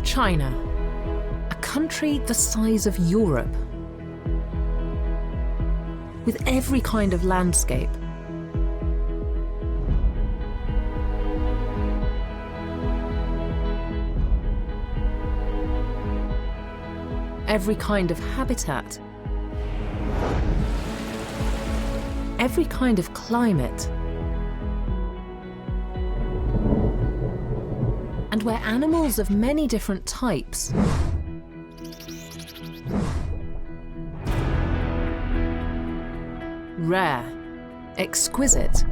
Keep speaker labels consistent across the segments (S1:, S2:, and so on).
S1: China, a country the size of Europe, with every kind of landscape. Every kind of habitat, every kind of climate, and where animals of many different types rare, exquisite,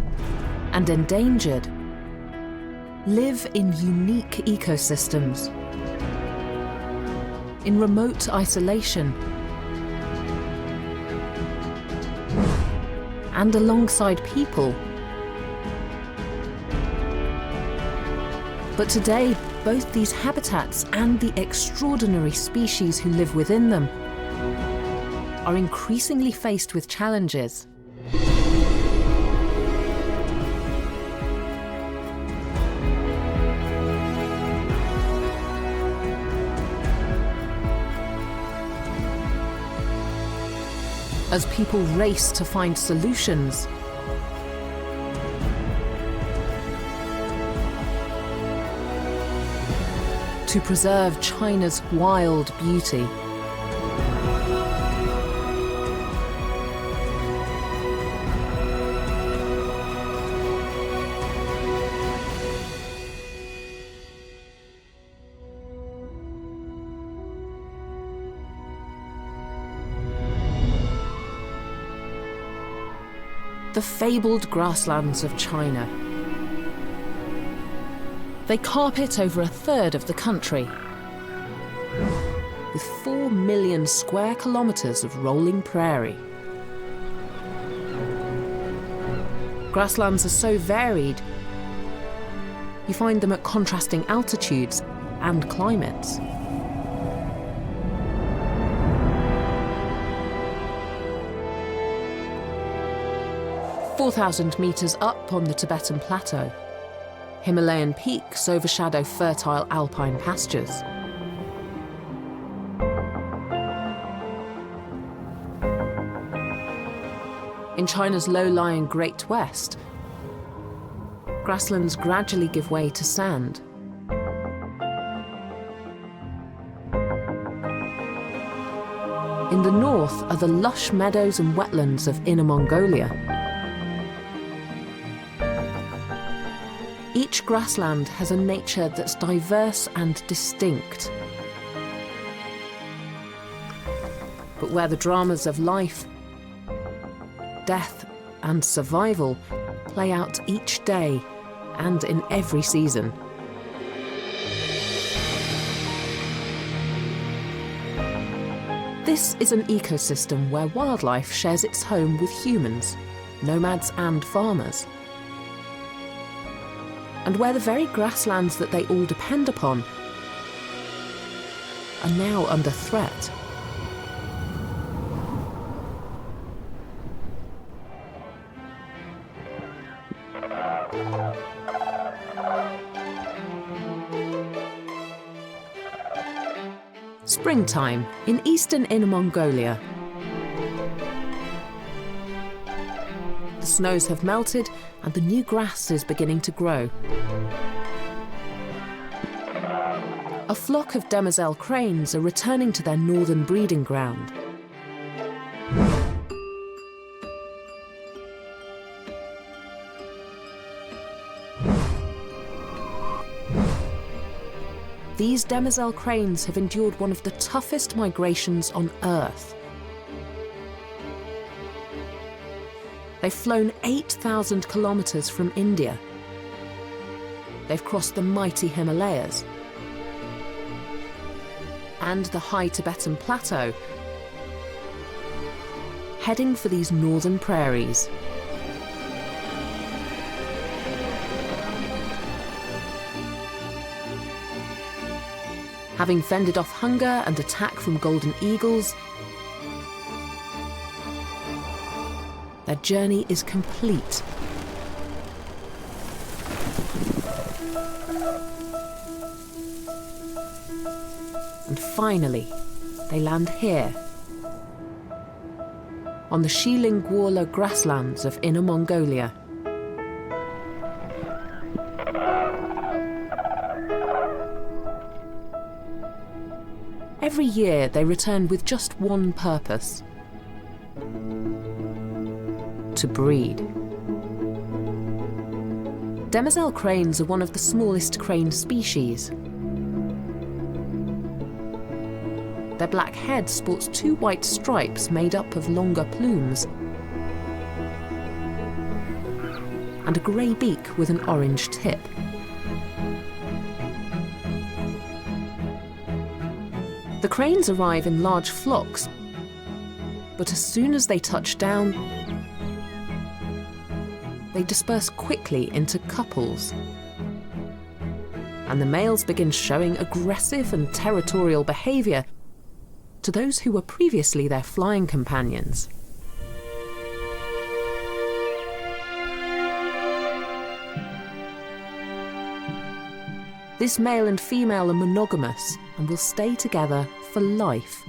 S1: and endangered live in unique ecosystems, in remote isolation, and alongside people. But today, both these habitats and the extraordinary species who live within them are increasingly faced with challenges. As people race to find solutions, to preserve China's wild beauty. The fabled grasslands of China. They carpet over a third of the country, with 4 million square kilometers of rolling prairie. Grasslands are so varied, you find them at contrasting altitudes and climates. "4,000 meters up on the Tibetan plateau, Himalayan peaks overshadow fertile alpine pastures. In China's low-lying Great West, grasslands gradually give way to sand. In the north are the lush meadows and wetlands of Inner Mongolia. Each grassland has a nature that's diverse and distinct. But where the dramas of life, death, and survival play out each day and in every season. This is an ecosystem where wildlife shares its home with humans, nomads and farmers, and where the very grasslands that they all depend upon are now under threat. Springtime in eastern Inner Mongolia. The snows have melted and the new grass is beginning to grow. A flock of demoiselle cranes are returning to their northern breeding ground. These demoiselle cranes have endured one of the toughest migrations on Earth. They've flown 8,000 kilometers from India. They've crossed the mighty Himalayas and the high Tibetan plateau, heading for these northern prairies. Having fended off hunger and attack from golden eagles, their journey is complete. finally, they land here, on the Guiyang grasslands of Inner Mongolia. Every year they return with just one purpose: to breed. Demoiselle cranes are one of the smallest crane species. Their black head sports 2 white stripes made up of longer plumes, and a grey beak with an orange tip. The cranes arrive in large flocks, but as soon as they touch down, they disperse quickly into couples. And the males begin showing aggressive and territorial behaviour to those who were previously their flying companions. This male and female are monogamous and will stay together for life.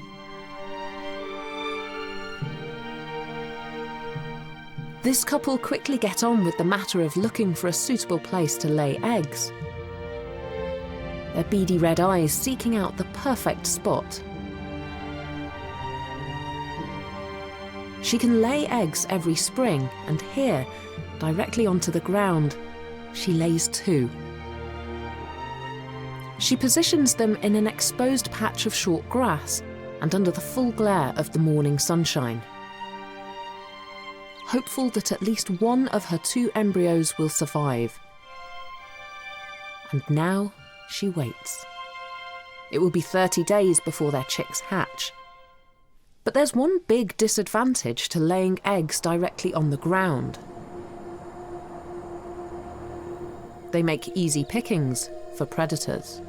S1: This couple quickly get on with the matter of looking for a suitable place to lay eggs, their beady red eyes seeking out the perfect spot. She can lay eggs every spring, and here, directly onto the ground, she lays 2. She positions them in an exposed patch of short grass and under the full glare of the morning sunshine, hopeful that at least one of her 2 embryos will survive. And now she waits. It will be 30 days before their chicks hatch. But there's one big disadvantage to laying eggs directly on the ground. They make easy pickings for predators.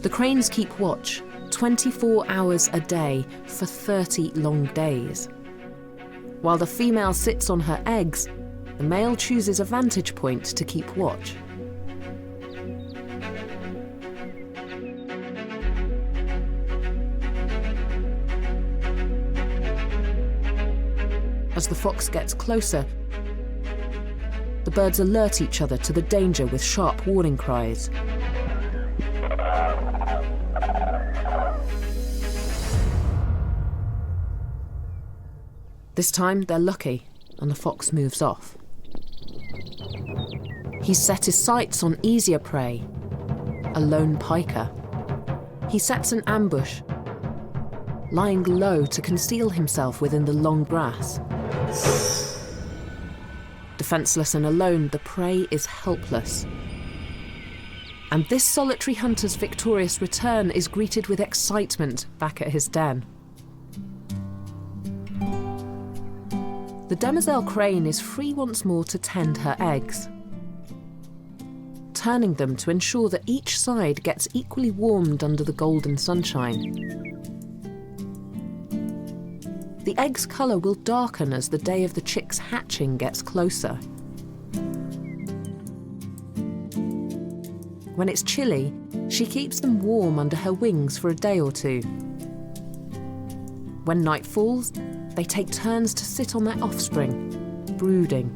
S1: The cranes keep watch 24 hours a day for 30 long days. While the female sits on her eggs, the male chooses a vantage point to keep watch. As the fox gets closer, the birds alert each other to the danger with sharp warning cries. This time they're lucky, and the fox moves off. He's set his sights on easier prey, a lone piker. He sets an ambush, lying low to conceal himself within the long grass. Defenseless and alone, the prey is helpless. And this solitary hunter's victorious return is greeted with excitement back at his den. The demoiselle crane is free once more to tend her eggs, turning them to ensure that each side gets equally warmed under the golden sunshine. The egg's colour will darken as the day of the chick's hatching gets closer. When it's chilly, she keeps them warm under her wings for a day or 2. When night falls, they take turns to sit on their offspring, brooding.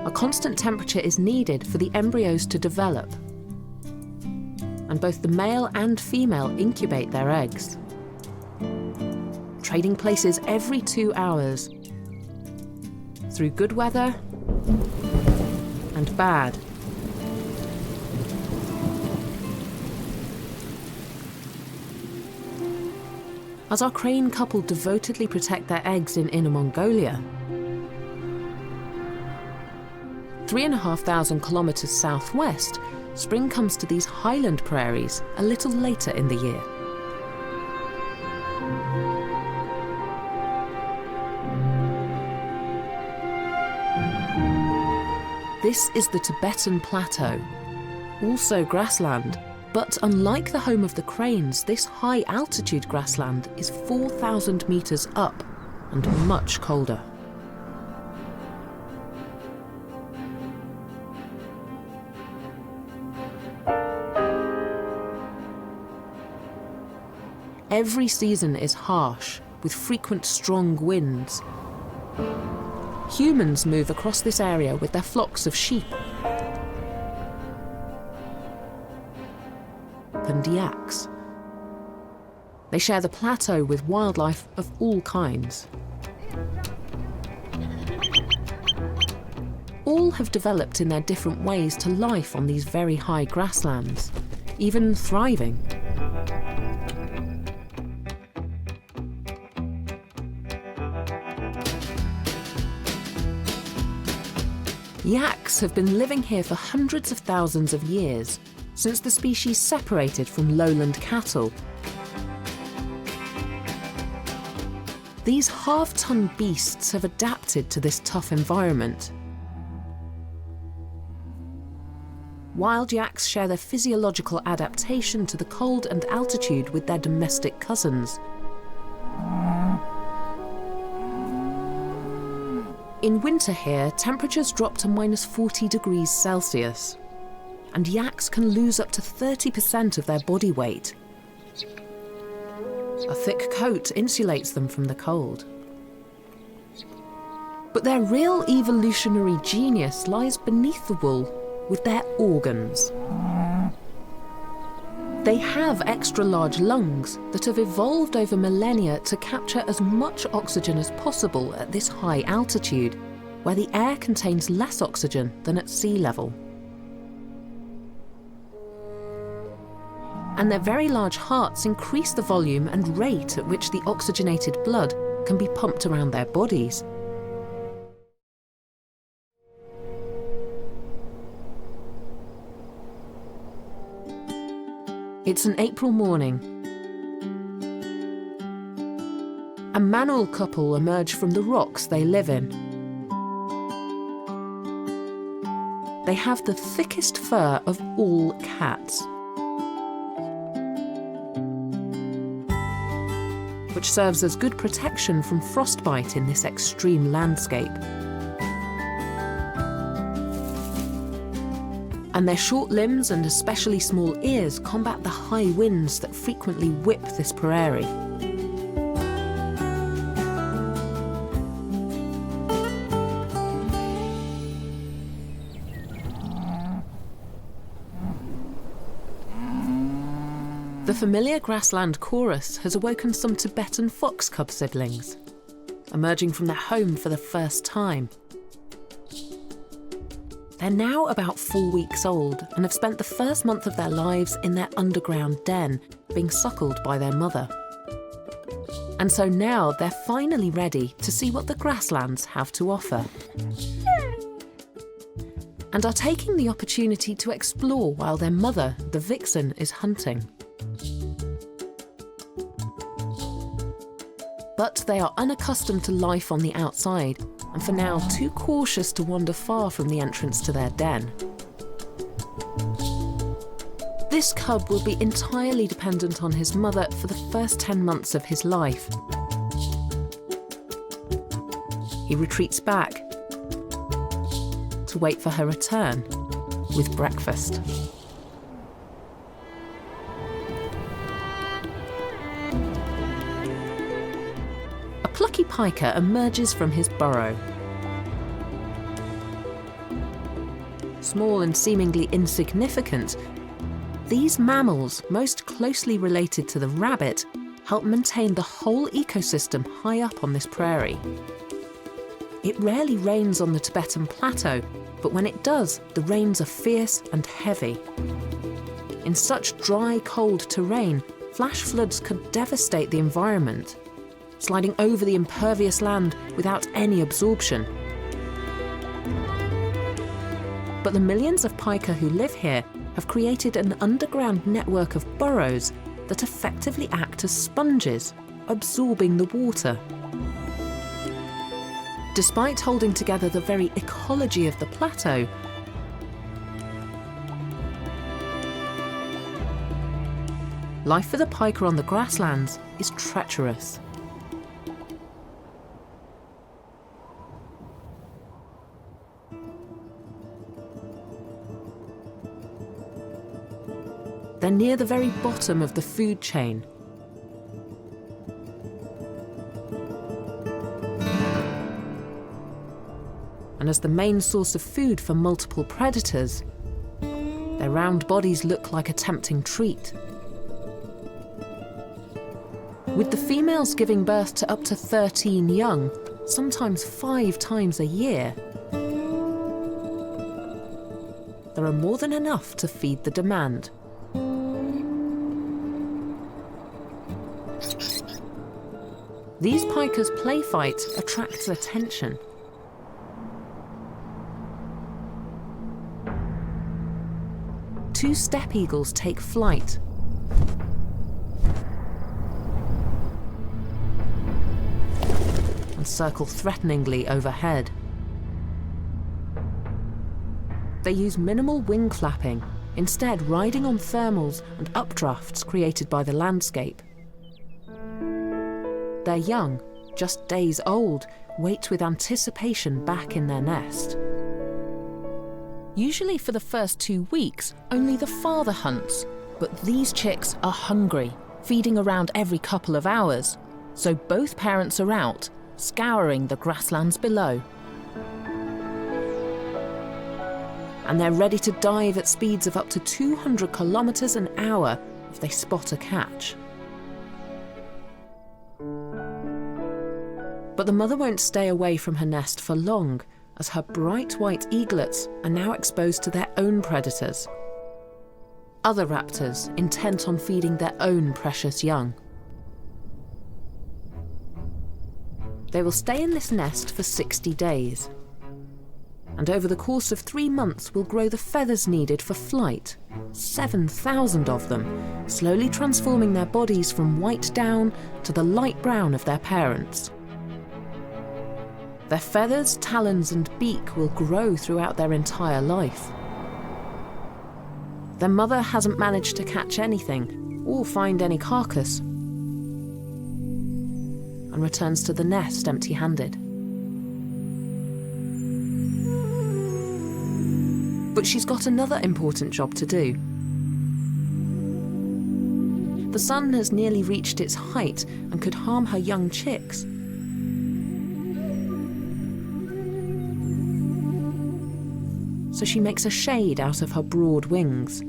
S1: A constant temperature is needed for the embryos to develop, and both the male and female incubate their eggs, trading places every 2 hours, through good weather and bad. As our crane couple devotedly protect their eggs in Inner Mongolia, 3,500 kilometres southwest, spring comes to these highland prairies a little later in the year. This is the Tibetan plateau, also grassland. But unlike the home of the cranes, this high-altitude grassland is 4,000 metres up and much colder. Every season is harsh, with frequent strong winds. Humans move across this area with their flocks of sheep and yaks. They share the plateau with wildlife of all kinds. All have developed in their different ways to life on these very high grasslands, even thriving. Yaks have been living here for hundreds of thousands of years, since the species separated from lowland cattle. These half-ton beasts have adapted to this tough environment. Wild yaks share their physiological adaptation to the cold and altitude with their domestic cousins. In winter here, temperatures drop to -40 degrees Celsius, and yaks can lose up to 30% of their body weight. A thick coat insulates them from the cold. But their real evolutionary genius lies beneath the wool, with their organs. They have extra-large lungs that have evolved over millennia to capture as much oxygen as possible at this high altitude, where the air contains less oxygen than at sea level. And their very large hearts increase the volume and rate at which the oxygenated blood can be pumped around their bodies. It's an April morning. A mammal couple emerge from the rocks they live in. They have the thickest fur of all cats, which serves as good protection from frostbite in this extreme landscape. And their short limbs and especially small ears combat the high winds that frequently whip this prairie. The familiar grassland chorus has awoken some Tibetan fox cub siblings, emerging from their home for the first time. They're now about 4 weeks old and have spent the first month of their lives in their underground den, being suckled by their mother. And so now they're finally ready to see what the grasslands have to offer, and are taking the opportunity to explore while their mother, the vixen, is hunting. But they are unaccustomed to life on the outside, and for now too cautious to wander far from the entrance to their den. This cub will be entirely dependent on his mother for the first 10 months of his life. He retreats back to wait for her return with breakfast. A plucky piker emerges from his burrow. Small and seemingly insignificant, these mammals, most closely related to the rabbit, help maintain the whole ecosystem high up on this prairie. It rarely rains on the Tibetan plateau, but when it does, the rains are fierce and heavy. In such dry, cold terrain, flash floods could devastate the environment, sliding over the impervious land without any absorption. But the millions of pika who live here have created an underground network of burrows that effectively act as sponges, absorbing the water. Despite holding together the very ecology of the plateau, life for the pika on the grasslands is treacherous. They're near the very bottom of the food chain, as the main source of food for multiple predators, their round bodies look like a tempting treat. With the females giving birth to up to 13 young, sometimes 5 times a year, there are more than enough to feed the demand. These pikers' play fight attracts attention. Two steppe eagles take flight. And circle threateningly overhead. They use minimal wing flapping, instead riding on thermals and updrafts created by the landscape. Their young, just days old, wait with anticipation back in their nest. Usually for the first 2 weeks, only the father hunts, but these chicks are hungry, feeding around every couple of hours, so both parents are out, scouring the grasslands below. And they're ready to dive at speeds of up to 200 kilometers an hour if they spot a catch. But the mother won't stay away from her nest for long, as her bright white eaglets are now exposed to their own predators. Other raptors intent on feeding their own precious young. They will stay in this nest for 60 days. And over the course of 3 months will grow the feathers needed for flight, 7,000 of them, slowly transforming their bodies from white down to the light brown of their parents. Their feathers, talons and beak will grow throughout their entire life. Their mother hasn't managed to catch anything or find any carcass, and returns to the nest empty-handed. But she's got another important job to do. The sun has nearly reached its height and could harm her young chicks. So she makes a shade out of her broad wings.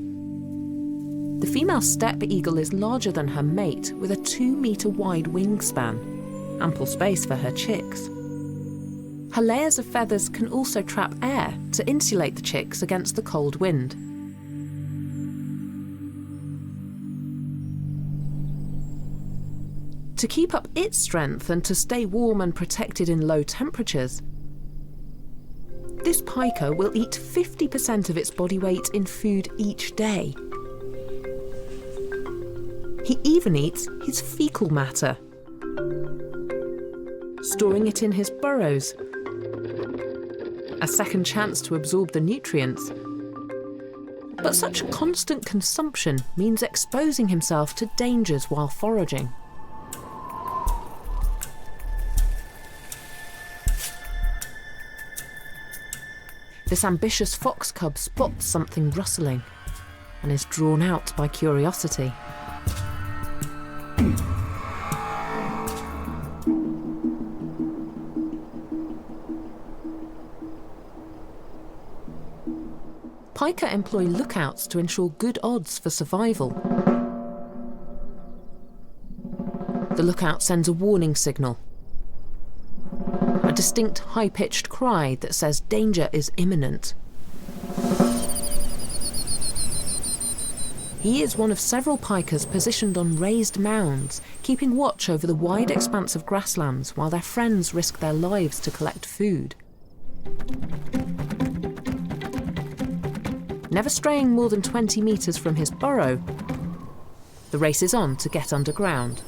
S1: The female steppe eagle is larger than her mate, with a 2-meter wide wingspan, ample space for her chicks. Her layers of feathers can also trap air to insulate the chicks against the cold wind. To keep up its strength and to stay warm and protected in low temperatures, this piker will eat 50% of its body weight in food each day. He even eats his fecal matter, storing it in his burrows, a second chance to absorb the nutrients. But such constant consumption means exposing himself to dangers while foraging. This ambitious fox cub spots something rustling and is drawn out by curiosity. Piker employ lookouts to ensure good odds for survival. The lookout sends a warning signal, a distinct high-pitched cry that says danger is imminent. He is one of several pikers positioned on raised mounds, keeping watch over the wide expanse of grasslands while their friends risk their lives to collect food. Never straying more than 20 meters from his burrow, the race is on to get underground.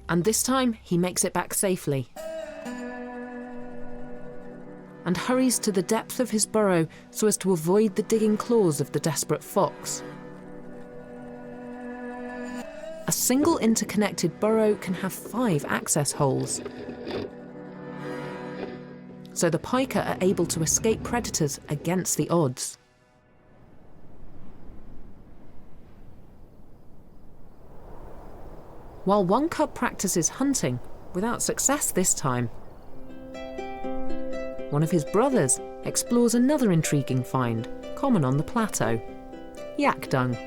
S1: And this time, he makes it back safely and hurries to the depth of his burrow so as to avoid the digging claws of the desperate fox. A single interconnected burrow can have 5 access holes, so the pika are able to escape predators against the odds. While one cub practices hunting, without success this time, one of his brothers explores another intriguing find, common on the plateau: yak dung.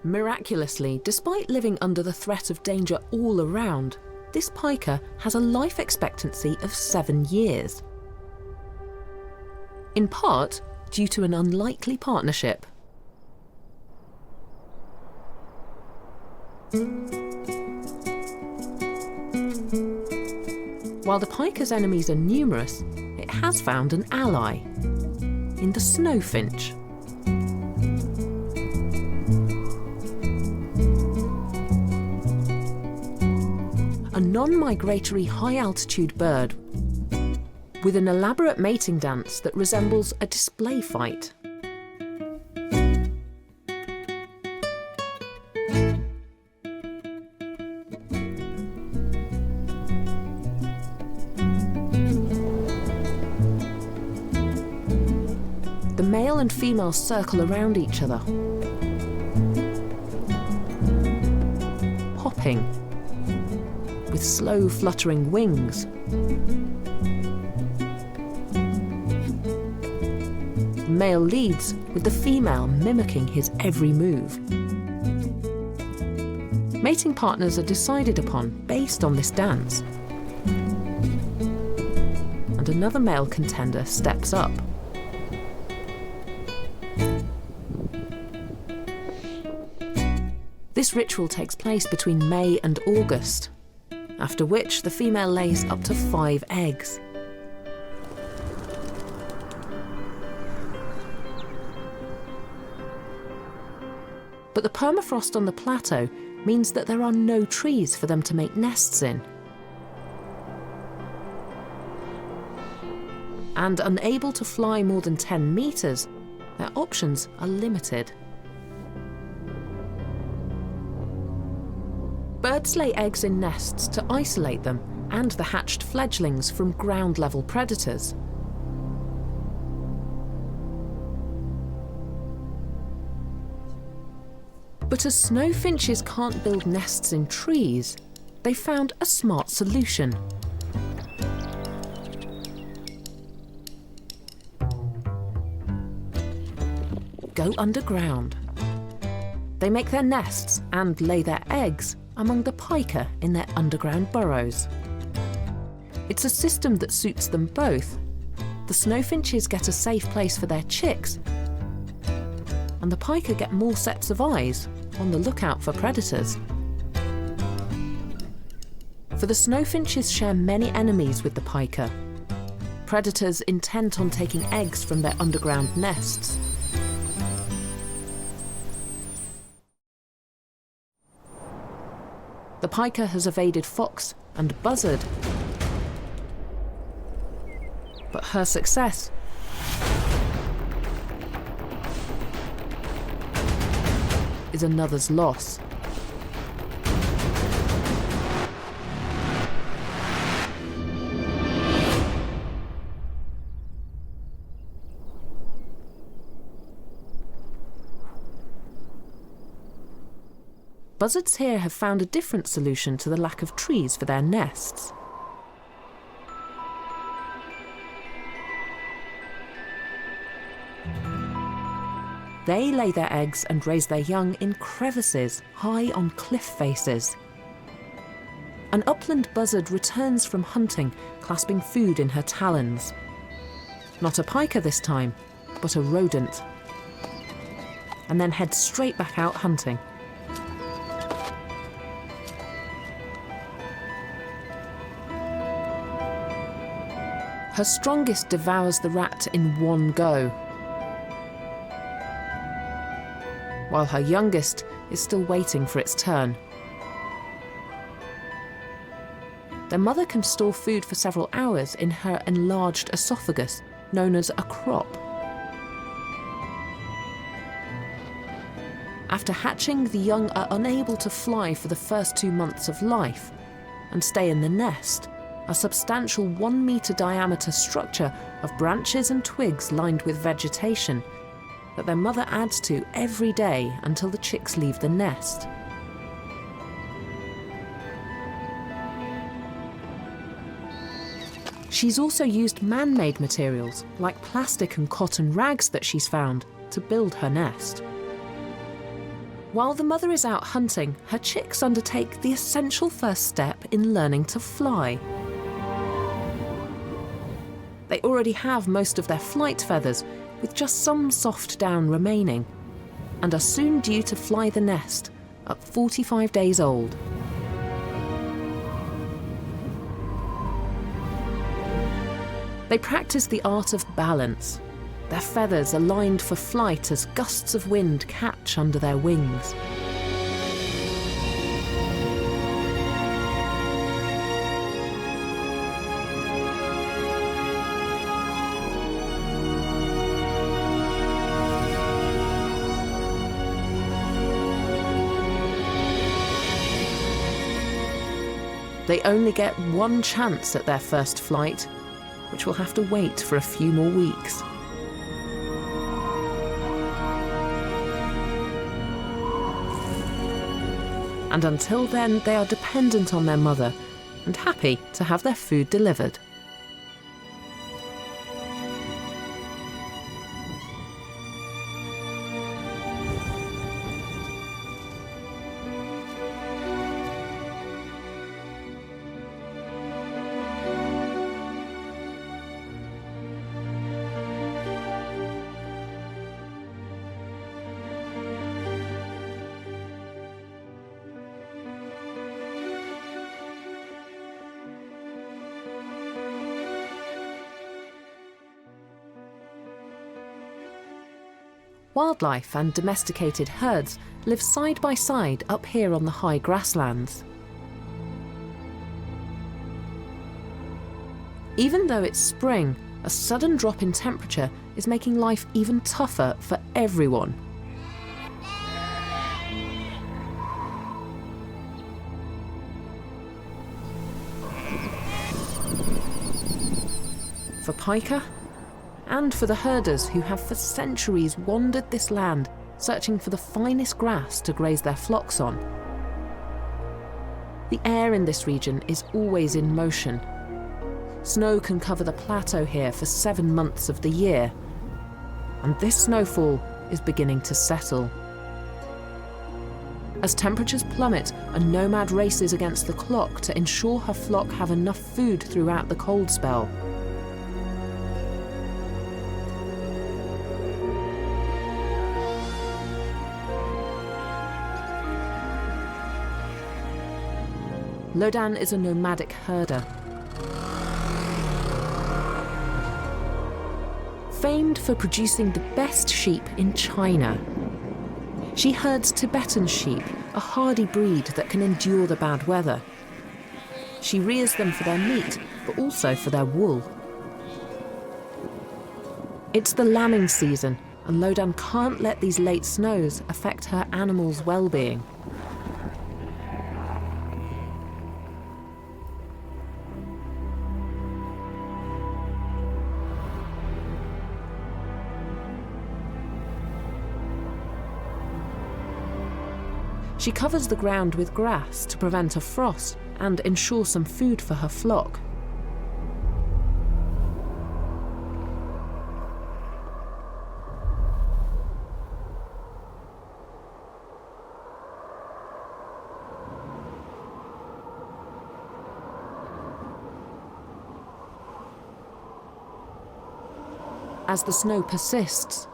S1: Miraculously, despite living under the threat of danger all around, this pika has a life expectancy of 7 years. In part due to an unlikely partnership. While the pika's enemies are numerous, it has found an ally in the snowfinch. A non-migratory high-altitude bird with an elaborate mating dance that resembles a display fight. The male and female circle around each other, hopping with slow fluttering wings. The male leads, with the female mimicking his every move. Mating partners are decided upon based on this dance. And another male contender steps up. This ritual takes place between May and August, after which the female lays up to 5 eggs. But the permafrost on the plateau means that there are no trees for them to make nests in. And unable to fly more than 10 meters, their options are limited. Birds lay eggs in nests to isolate them and the hatched fledglings from ground-level predators. But as snowfinches can't build nests in trees, they found a smart solution. Go underground. They make their nests and lay their eggs among the pika in their underground burrows. It's a system that suits them both. The snowfinches get a safe place for their chicks, and the pika get more sets of eyes on the lookout for predators. For the snowfinches share many enemies with the pika. Predators intent on taking eggs from their underground nests. The pika has evaded fox and buzzard, but her success is another's loss. buzzards here have found a different solution to the lack of trees for their nests. They lay their eggs and raise their young in crevices, high on cliff faces. An upland buzzard returns from hunting, clasping food in her talons. Not a pika this time, but a rodent. And then heads straight back out hunting. Her strongest devours the rat in one go, while her youngest is still waiting for its turn. Their mother can store food for several hours in her enlarged esophagus, known as a crop. After hatching, the young are unable to fly for the first 2 months of life and stay in the nest, a substantial 1 metre diameter structure of branches and twigs lined with vegetation that their mother adds to every day until the chicks leave the nest. She's also used man-made materials like plastic and cotton rags that she's found to build her nest. While the mother is out hunting, her chicks undertake the essential first step in learning to fly. They already have most of their flight feathers, with just some soft down remaining, and are soon due to fly the nest at 45 days old. They practice the art of balance, their feathers aligned for flight as gusts of wind catch under their wings. They only get one chance at their first flight, which will have to wait for a few more weeks. And until then, they are dependent on their mother and happy to have their food delivered. Wildlife and domesticated herds live side by side up here on the high grasslands. Even though it's spring, a sudden drop in temperature is making life even tougher for everyone. For pika, and for the herders who have for centuries wandered this land, searching for the finest grass to graze their flocks on. The air in this region is always in motion. Snow can cover the plateau here for 7 months of the year, and this snowfall is beginning to settle. As temperatures plummet, a nomad races against the clock to ensure her flock have enough food throughout the cold spell. Lodan is a nomadic herder. Famed for producing the best sheep in China. She herds Tibetan sheep, a hardy breed that can endure the bad weather. She rears them for their meat, but also for their wool. It's the lambing season, and Lodan can't let these late snows affect her animals' well-being. She covers the ground with grass to prevent a frost and ensure some food for her flock. As the snow persists,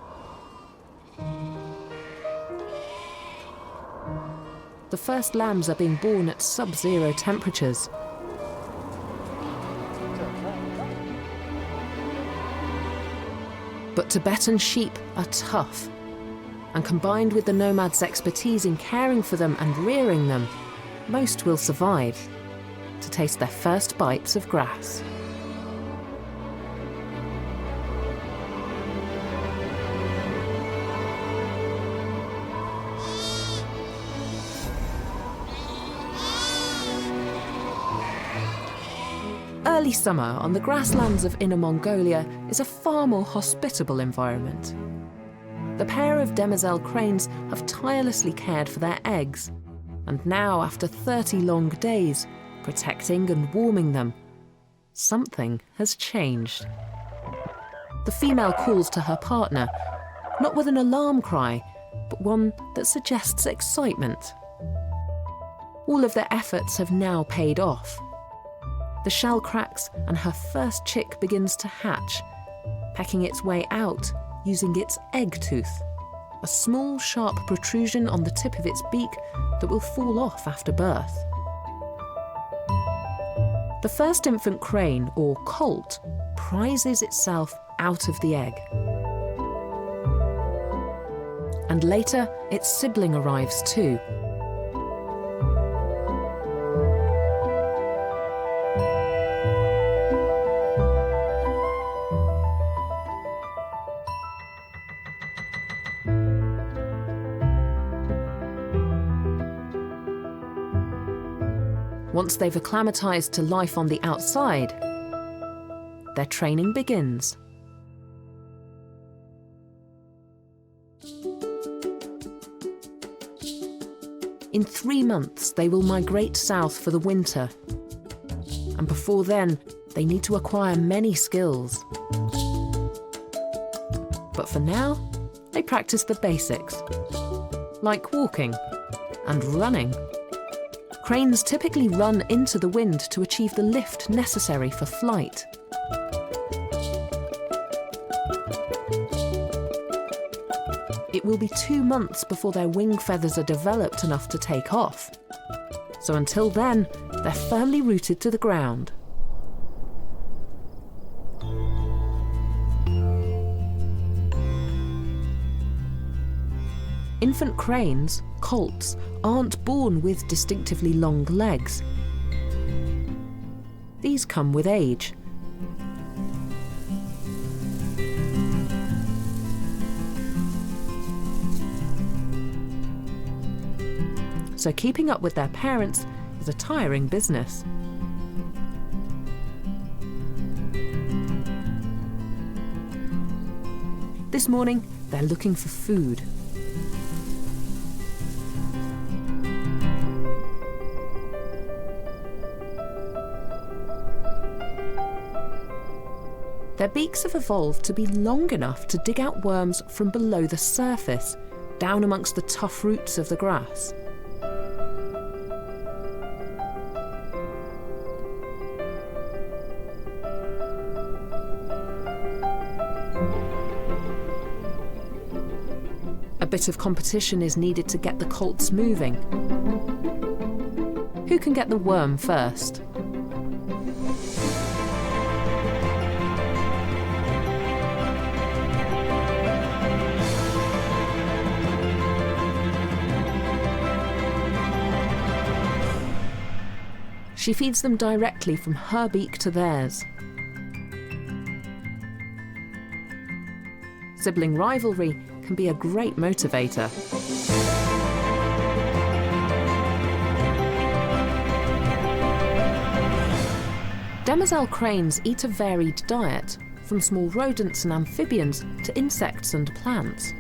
S1: the first lambs are being born at sub-zero temperatures. But Tibetan sheep are tough, and combined with the nomads' expertise in caring for them and rearing them, most will survive to taste their first bites of grass. Early summer on the grasslands of Inner Mongolia is a far more hospitable environment. The pair of demoiselle cranes have tirelessly cared for their eggs, and now, after 30 long days, protecting and warming them, something has changed. The female calls to her partner, not with an alarm cry, but one that suggests excitement. All of their efforts have now paid off. The shell cracks and her first chick begins to hatch, pecking its way out using its egg tooth, a small sharp protrusion on the tip of its beak that will fall off after birth. The first infant crane, or colt, prizes itself out of the egg. And later, its sibling arrives too. Once they've acclimatized to life on the outside, their training begins. In 3 months, they will migrate south for the winter. And before then, they need to acquire many skills. But for now, they practice the basics, like walking and running. Cranes typically run into the wind to achieve the lift necessary for flight. It will be 2 months before their wing feathers are developed enough to take off. So until then, they're firmly rooted to the ground. Infant cranes, colts, aren't born with distinctively long legs. These come with age. So keeping up with their parents is a tiring business. This morning, they're looking for food. Their beaks have evolved to be long enough to dig out worms from below the surface, down amongst the tough roots of the grass. A bit of competition is needed to get the colts moving. Who can get the worm first? She feeds them directly from her beak to theirs. Sibling rivalry can be a great motivator. Demoiselle cranes eat a varied diet, from small rodents and amphibians to insects and plants.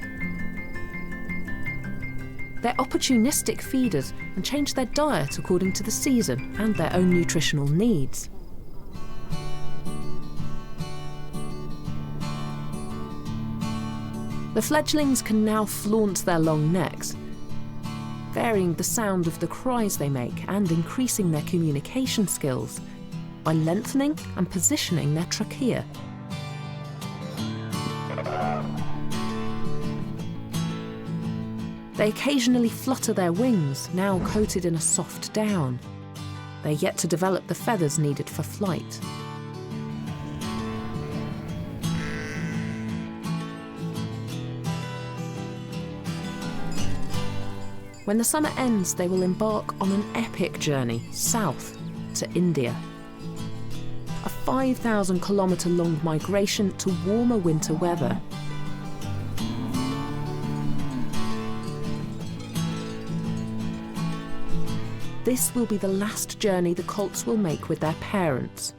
S1: They're opportunistic feeders and change their diet according to the season and their own nutritional needs. The fledglings can now flaunt their long necks, varying the sound of the cries they make and increasing their communication skills by lengthening and positioning their trachea. They occasionally flutter their wings, now coated in a soft down. They're yet to develop the feathers needed for flight. When the summer ends, they will embark on an epic journey south to India. A 5,000-kilometre-long migration to warmer winter weather. This will be the last journey the colts will make with their parents.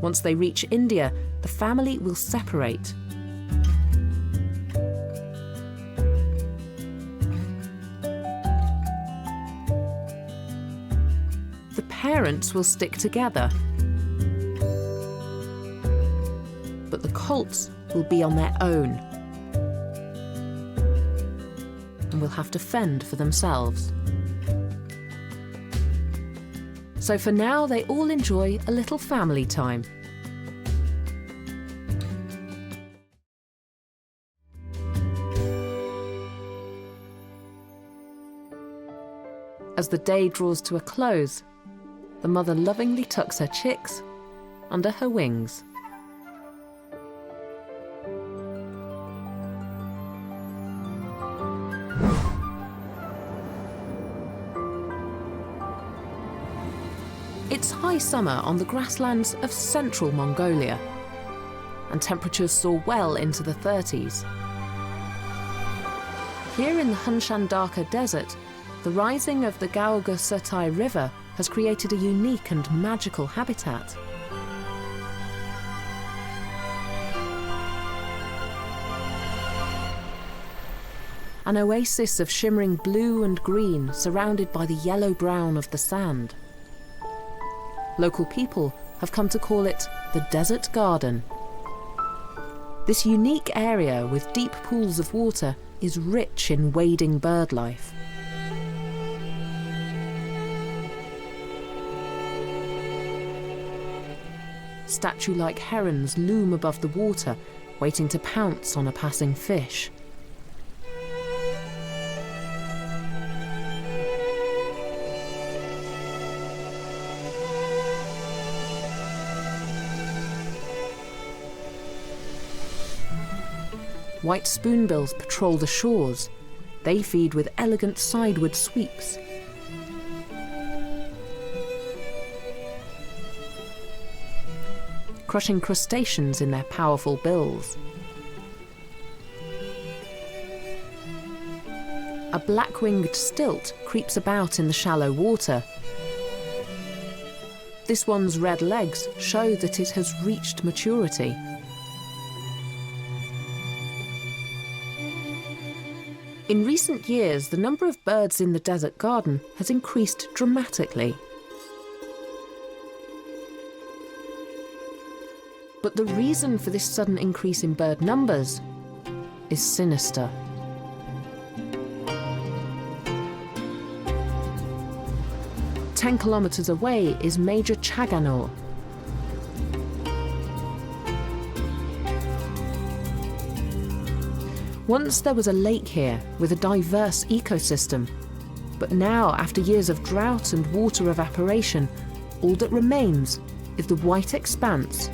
S1: Once they reach India, the family will separate. The parents will stick together, but the colts will be on their own and will have to fend for themselves. So for now, they all enjoy a little family time. As the day draws to a close, the mother lovingly tucks her chicks under her wings. It's high summer on the grasslands of central Mongolia, and temperatures soar well into the 30s. Here in the Hunshan Desert, the rising of the Desertification River has created a unique and magical habitat. An oasis of shimmering blue and green surrounded by the yellow-brown of the sand. Local people have come to call it the Desert Garden. This unique area with deep pools of water is rich in wading bird life. Statue-like herons loom above the water, waiting to pounce on a passing fish. White spoonbills patrol the shores. They feed with elegant sideward sweeps. Crushing crustaceans in their powerful bills. A black-winged stilt creeps about in the shallow water. This one's red legs show that it has reached maturity. In recent years, the number of birds in the desert garden has increased dramatically. But the reason for this sudden increase in bird numbers is sinister. "10 kilometers away is Major Chaganor. Once there was a lake here with a diverse ecosystem, but now, after years of drought and water evaporation, all that remains is the white expanse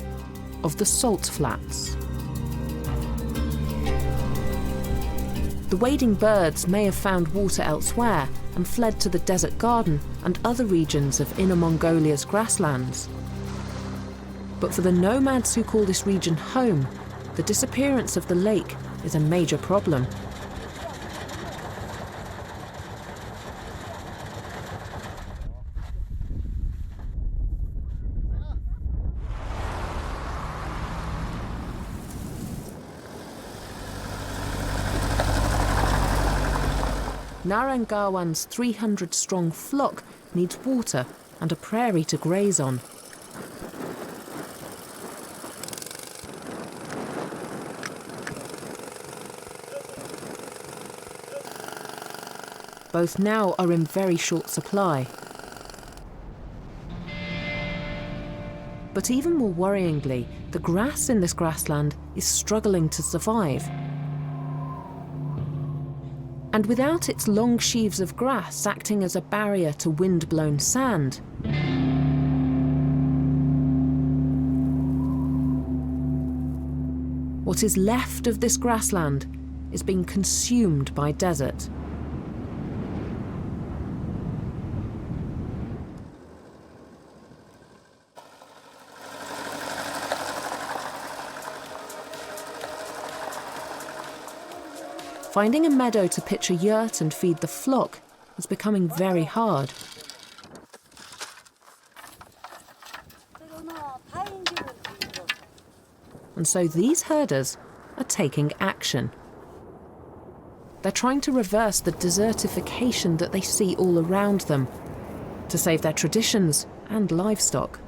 S1: of the salt flats. The wading birds may have found water elsewhere and fled to the desert garden and other regions of Inner Mongolia's grasslands. But for the nomads who call this region home, the disappearance of the lake is a major problem. Narangawan's 300-strong flock needs water and a prairie to graze on. Both now are in very short supply. But even more worryingly, the grass in this grassland is struggling to survive. And without its long sheaves of grass acting as a barrier to wind-blown sand, what is left of this grassland is being consumed by desert. Finding a meadow to pitch a yurt and feed the flock is becoming very hard. And so these herders are taking action. They're trying to reverse the desertification that they see all around them, to save their traditions and livestock.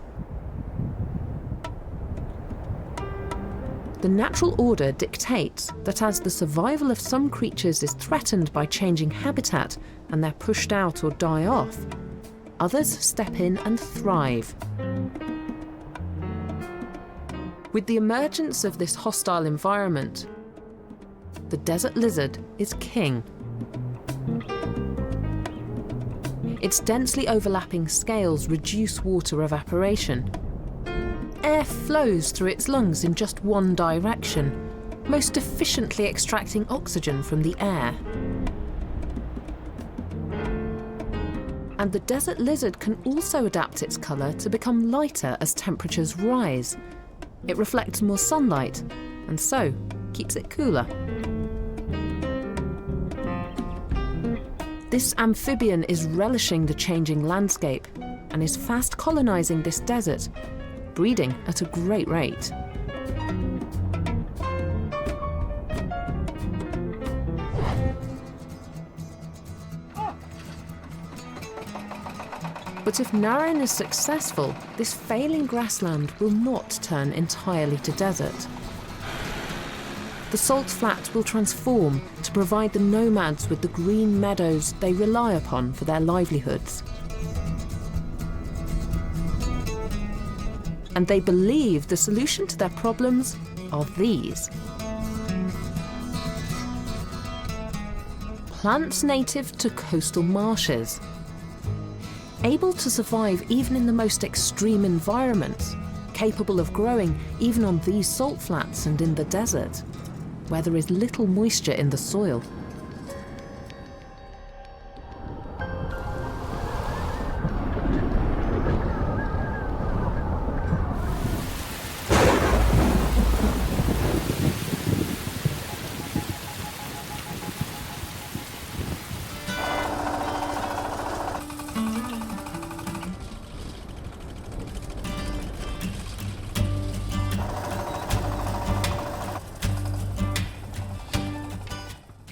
S1: The natural order dictates that as the survival of some creatures is threatened by changing habitat and they're pushed out or die off, others step in and thrive. With the emergence of this hostile environment, the desert lizard is king. Its densely overlapping scales reduce water evaporation. Air flows through its lungs in just one direction, most efficiently extracting oxygen from the air. And the desert lizard can also adapt its colour to become lighter as temperatures rise. It reflects more sunlight, and so keeps it cooler. This amphibian is relishing the changing landscape and is fast colonising this desert, breeding at a great rate. But if Naran is successful, this failing grassland will not turn entirely to desert. The salt flat will transform to provide the nomads with the green meadows they rely upon for their livelihoods. And they believe the solution to their problems are these. Plants native to coastal marshes, able to survive even in the most extreme environments, capable of growing even on these salt flats and in the desert, where there is little moisture in the soil.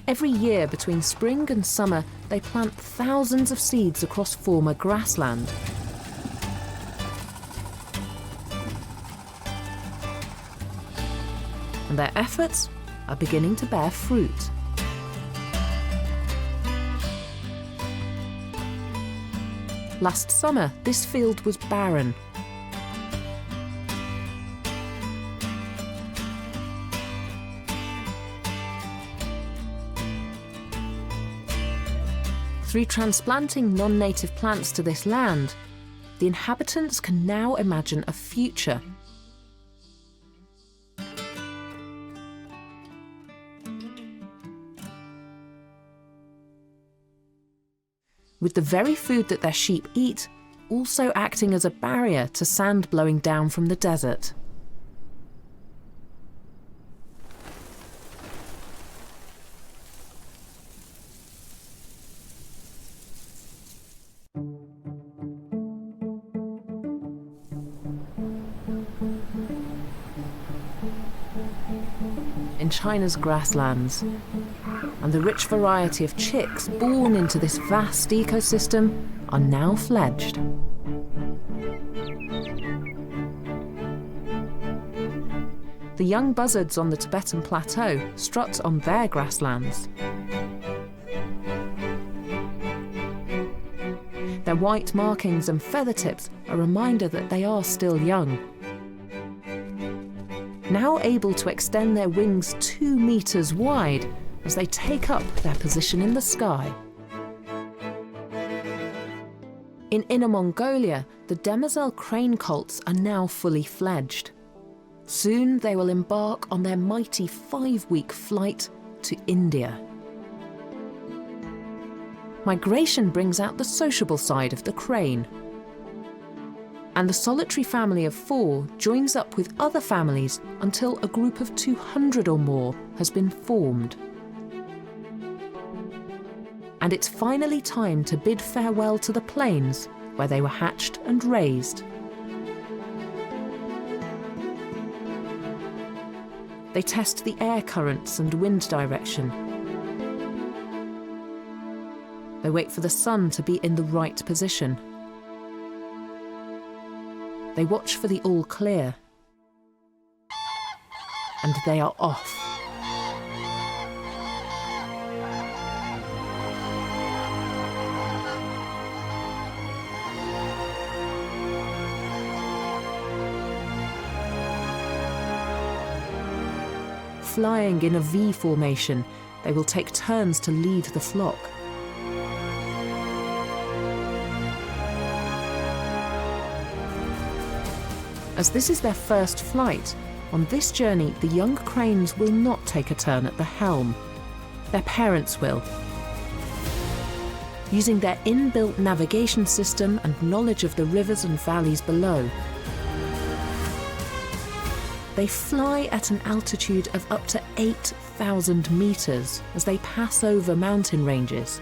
S1: Every year between spring and summer, they plant thousands of seeds across former grassland. And their efforts are beginning to bear fruit. Last summer, this field was barren. Through transplanting non-native plants to this land, the inhabitants can now imagine a future. With the very food that their sheep eat also acting as a barrier to sand blowing down from the desert. In China's grasslands, and the rich variety of chicks born into this vast ecosystem are now fledged. The young buzzards on the Tibetan plateau strut on their grasslands. Their white markings and feather tips are a reminder that they are still young. Now able to extend their wings 2 meters wide as they take up their position in the sky. In Inner Mongolia, the demoiselle crane colts are now fully fledged. Soon they will embark on their mighty 5-week flight to India. Migration brings out the sociable side of the crane. And the solitary family of 4 joins up with other families until a group of 200 or more has been formed. And it's finally time to bid farewell to the plains where they were hatched and raised. They test the air currents and wind direction. They wait for the sun to be in the right position. They watch for the all clear. And they are off. Flying in a V formation, they will take turns to lead the flock. As this is their first flight, on this journey the young cranes will not take a turn at the helm. Their parents will. Using their inbuilt navigation system and knowledge of the rivers and valleys below, they fly at an altitude of up to 8,000 meters as they pass over mountain ranges.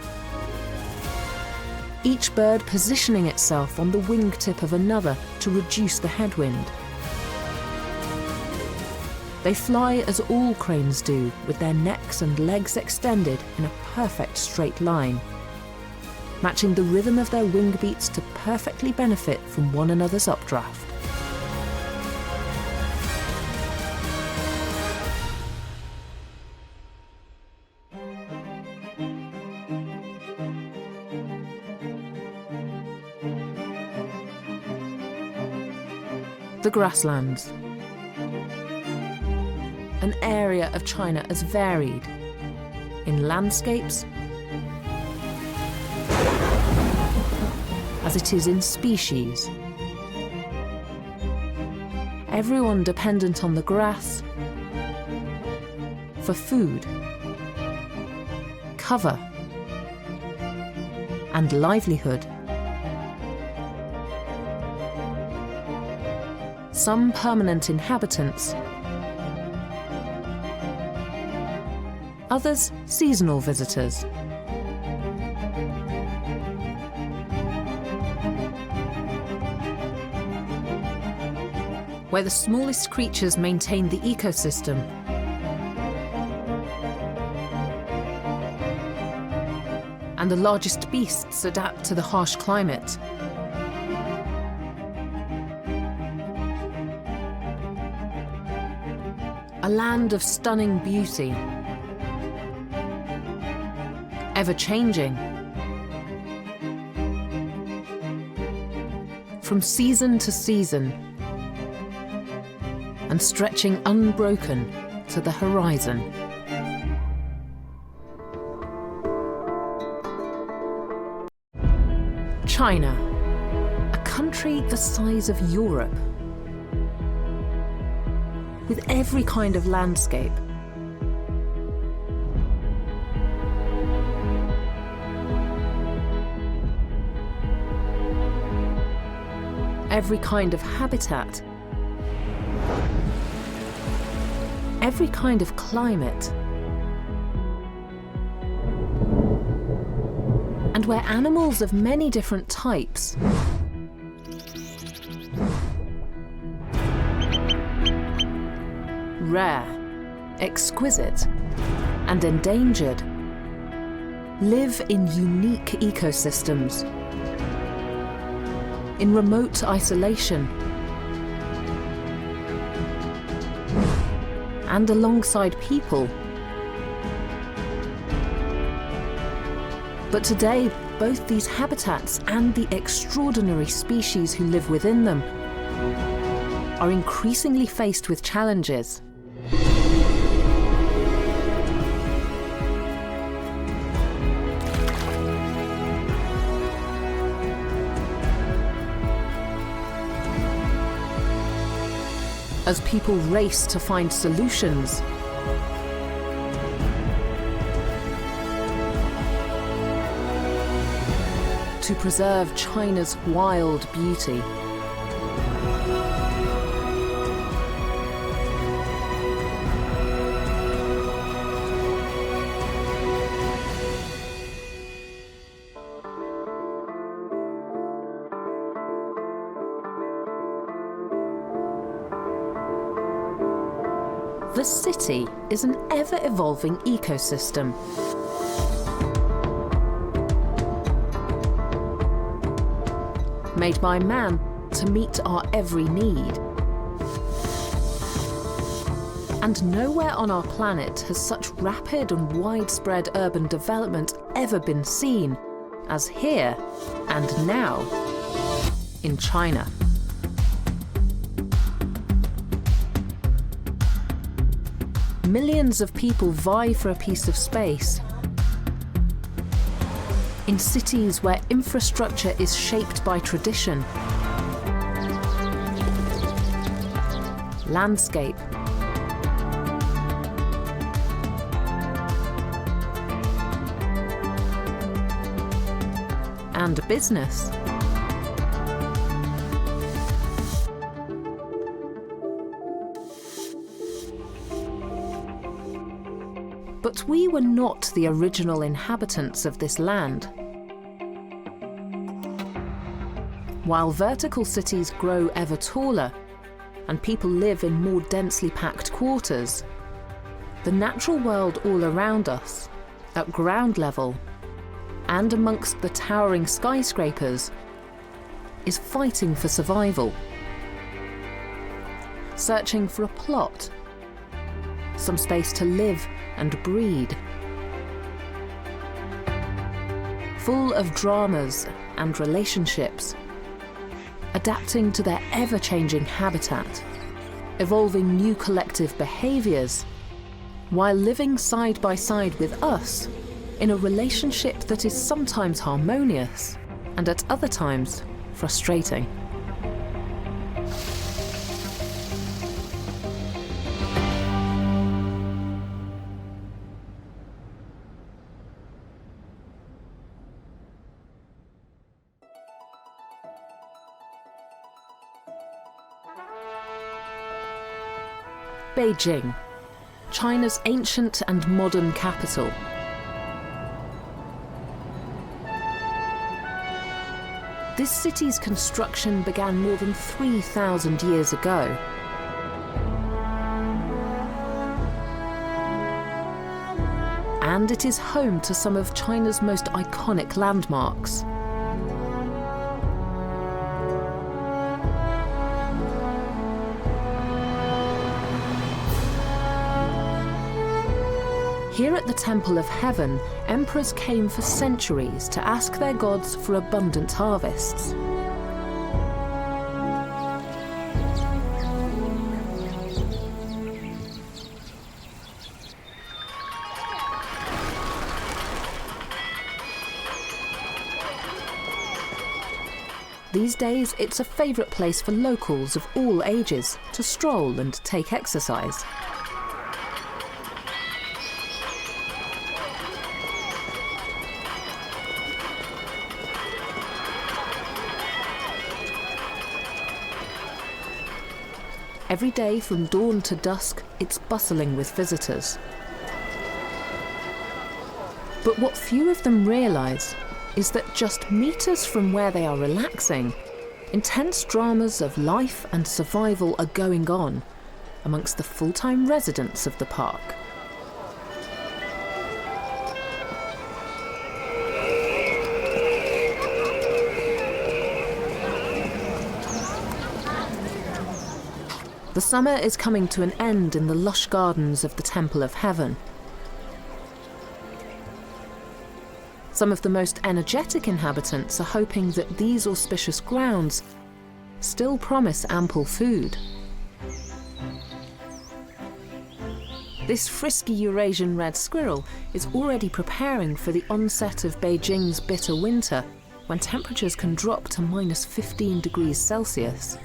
S1: Each bird positioning itself on the wingtip of another to reduce the headwind. They fly as all cranes do, with their necks and legs extended in a perfect straight line, matching the rhythm of their wing beats to perfectly benefit from one another's updraft. The grasslands. An area of China as varied in landscapes as it is in species. Everyone dependent on the grass for food, cover, and livelihood. Some permanent inhabitants, others seasonal visitors. Where the smallest creatures maintain the ecosystem, and the largest beasts adapt to the harsh climate. A land of stunning beauty, ever-changing. From season to season, and stretching unbroken to the horizon. China, a country the size of Europe, with every kind of landscape. Every kind of habitat. Every kind of climate. And where animals of many different types rare, exquisite, and endangered live in unique ecosystems, in remote isolation, and alongside people. But today, both these habitats and the extraordinary species who live within them are increasingly faced with challenges. As people race to find solutions, to preserve China's wild beauty. The city is an ever-evolving ecosystem. Made by man to meet our every need. And nowhere on our planet has such rapid and widespread urban development ever been seen as here and now in China. Millions of people vie for a piece of space in cities where infrastructure is shaped by tradition, landscape, and business. But we were not the original inhabitants of this land. While vertical cities grow ever taller and people live in more densely packed quarters, the natural world all around us, at ground level, and amongst the towering skyscrapers, is fighting for survival, searching for a plot, some space to live and breed. Full of dramas and relationships, adapting to their ever-changing habitat, evolving new collective behaviours, while living side by side with us in a relationship that is sometimes harmonious and at other times frustrating. Beijing, China's ancient and modern capital. This city's construction began more than 3,000 years ago. And it is home to some of China's most iconic landmarks. Here at the Temple of Heaven, emperors came for centuries to ask their gods for abundant harvests. These days, it's a favourite place for locals of all ages to stroll and take exercise. Every day from dawn to dusk, it's bustling with visitors. But what few of them realise is that just metres from where they are relaxing, intense dramas of life and survival are going on amongst the full-time residents of the park. The summer is coming to an end in the lush gardens of the Temple of Heaven. Some of the most energetic inhabitants are hoping that these auspicious grounds still promise ample food. This frisky Eurasian red squirrel is already preparing for the onset of Beijing's bitter winter, when temperatures can drop to -15 degrees Celsius.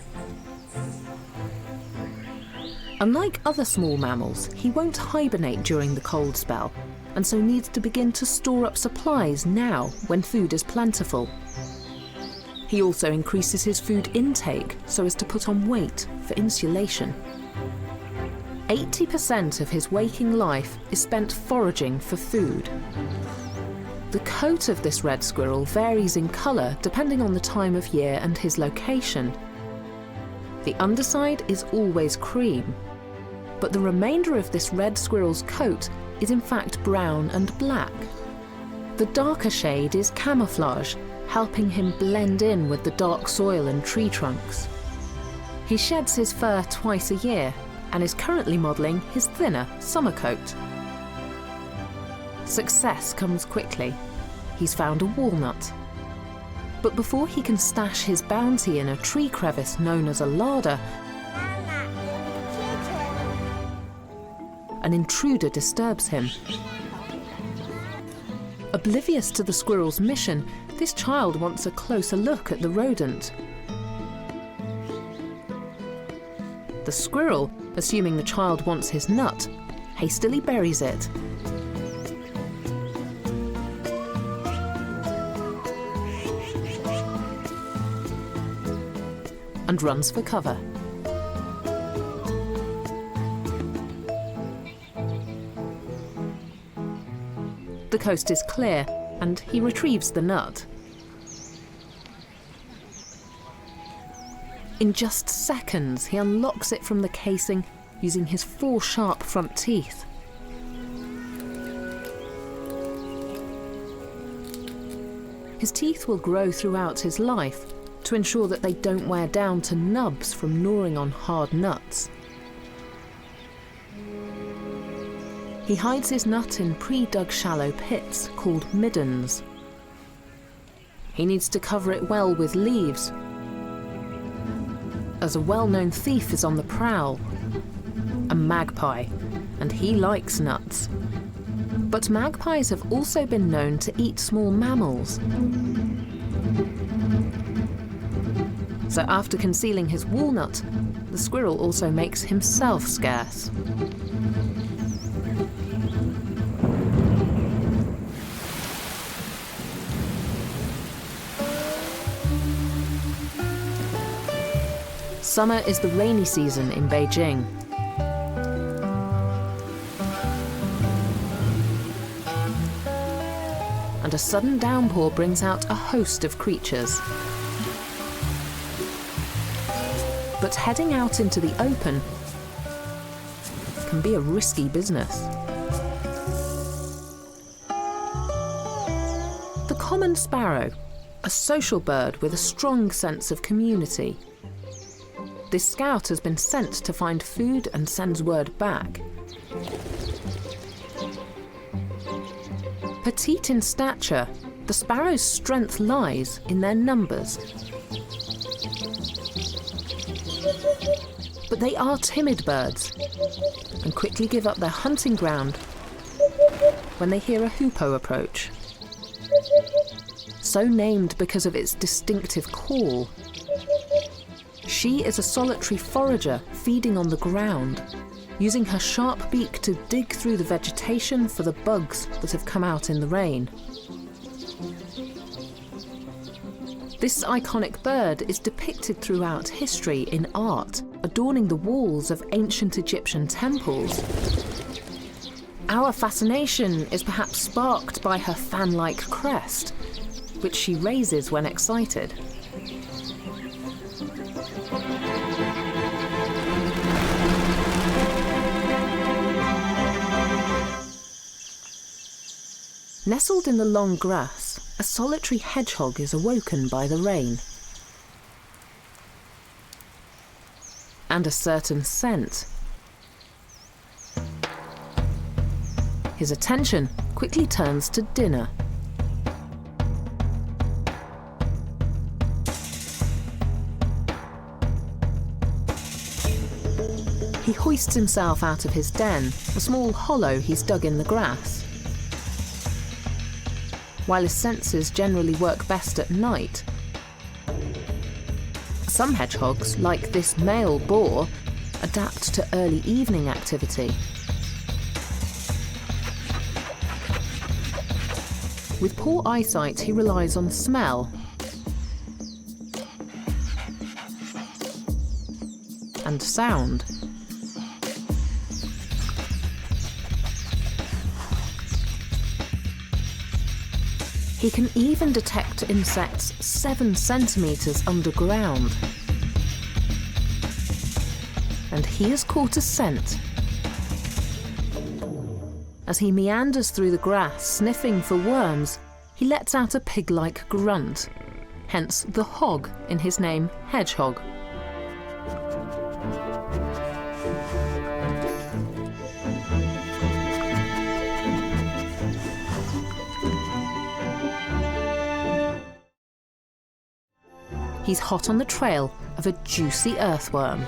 S1: Unlike other small mammals, he won't hibernate during the cold spell, and so needs to begin to store up supplies now when food is plentiful. He also increases his food intake so as to put on weight for insulation. 80% of his waking life is spent foraging for food. The coat of this red squirrel varies in colour depending on the time of year and his location. The underside is always cream, but the remainder of this red squirrel's coat is in fact brown and black. The darker shade is camouflage, helping him blend in with the dark soil and tree trunks. He sheds his fur twice a year and is currently modelling his thinner summer coat. Success comes quickly. He's found a walnut. But before he can stash his bounty in a tree crevice known as a larder, an intruder disturbs him. Oblivious to the squirrel's mission, this child wants a closer look at the rodent. The squirrel, assuming the child wants his nut, hastily buries it. And runs for cover. The coast is clear, and he retrieves the nut. In just seconds, he unlocks it from the casing using his 4 sharp front teeth. His teeth will grow throughout his life to ensure that they don't wear down to nubs from gnawing on hard nuts. He hides his nut in pre-dug shallow pits called middens. He needs to cover it well with leaves, as a well-known thief is on the prowl, a magpie, and he likes nuts. But magpies have also been known to eat small mammals. So after concealing his walnut, the squirrel also makes himself scarce. Summer is the rainy season in Beijing. And a sudden downpour brings out a host of creatures. But heading out into the open can be a risky business. The common sparrow, a social bird with a strong sense of community. This scout has been sent to find food and sends word back. Petite in stature, the sparrow's strength lies in their numbers. But they are timid birds and quickly give up their hunting ground when they hear a hoopoe approach. So named because of its distinctive call. She is a solitary forager feeding on the ground, using her sharp beak to dig through the vegetation for the bugs that have come out in the rain. This iconic bird is depicted throughout history in art, adorning the walls of ancient Egyptian temples. Our fascination is perhaps sparked by her fan-like crest, which she raises when excited. Nestled in the long grass, a solitary hedgehog is awoken by the rain. and a certain scent. His attention quickly turns to dinner. He hoists himself out of his den, a small hollow he's dug in the grass. While his senses generally work best at night, some hedgehogs, like this male boar, adapt to early evening activity. With poor eyesight, he relies on smell and sound. He can even detect insects 7 centimetres underground. And he has caught a scent. As he meanders through the grass, sniffing for worms, he lets out a pig-like grunt, hence the hog in his name, hedgehog. He's hot on the trail of a juicy earthworm.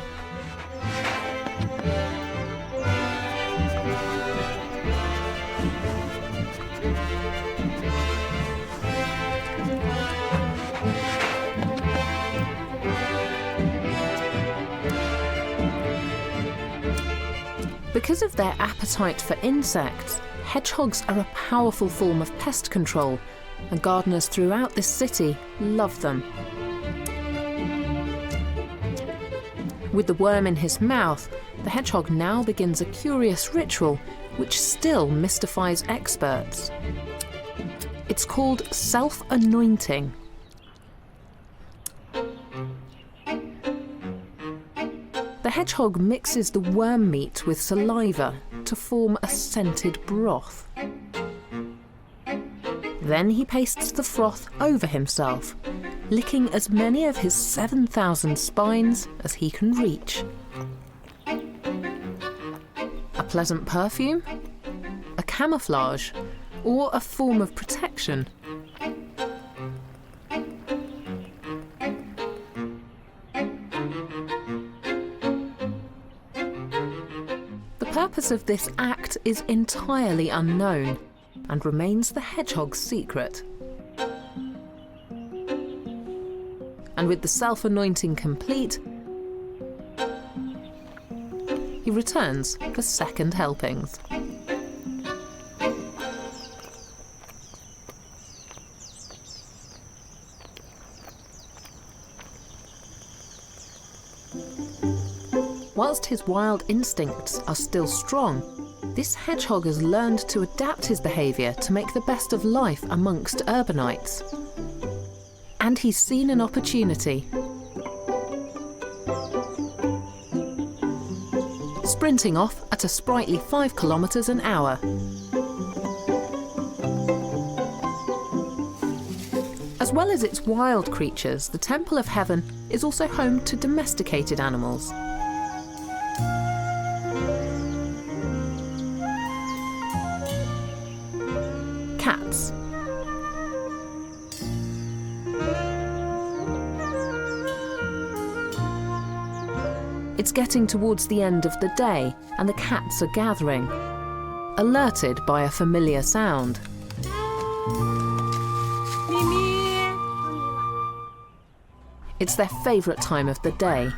S1: Because of their appetite for insects, hedgehogs are a powerful form of pest control, and gardeners throughout this city love them. With the worm in his mouth, the hedgehog now begins a curious ritual which still mystifies experts. It's called self-anointing. The hedgehog mixes the worm meat with saliva to form a scented broth. Then he pastes the froth over himself, licking as many of his 7,000 spines as he can reach. A pleasant perfume? A camouflage? Or a form of protection? The purpose of this act is entirely unknown and remains the hedgehog's secret. And with the self-anointing complete, he returns for second helpings. Whilst his wild instincts are still strong, this hedgehog has learned to adapt his behaviour to make the best of life amongst urbanites. And he's seen an opportunity. Sprinting off at a sprightly 5 kilometres an hour. As well as its wild creatures, the Temple of Heaven is also home to domesticated animals. Cats. It's getting towards the end of the day, and the cats are gathering, alerted by a familiar sound. It's their favourite time of the day.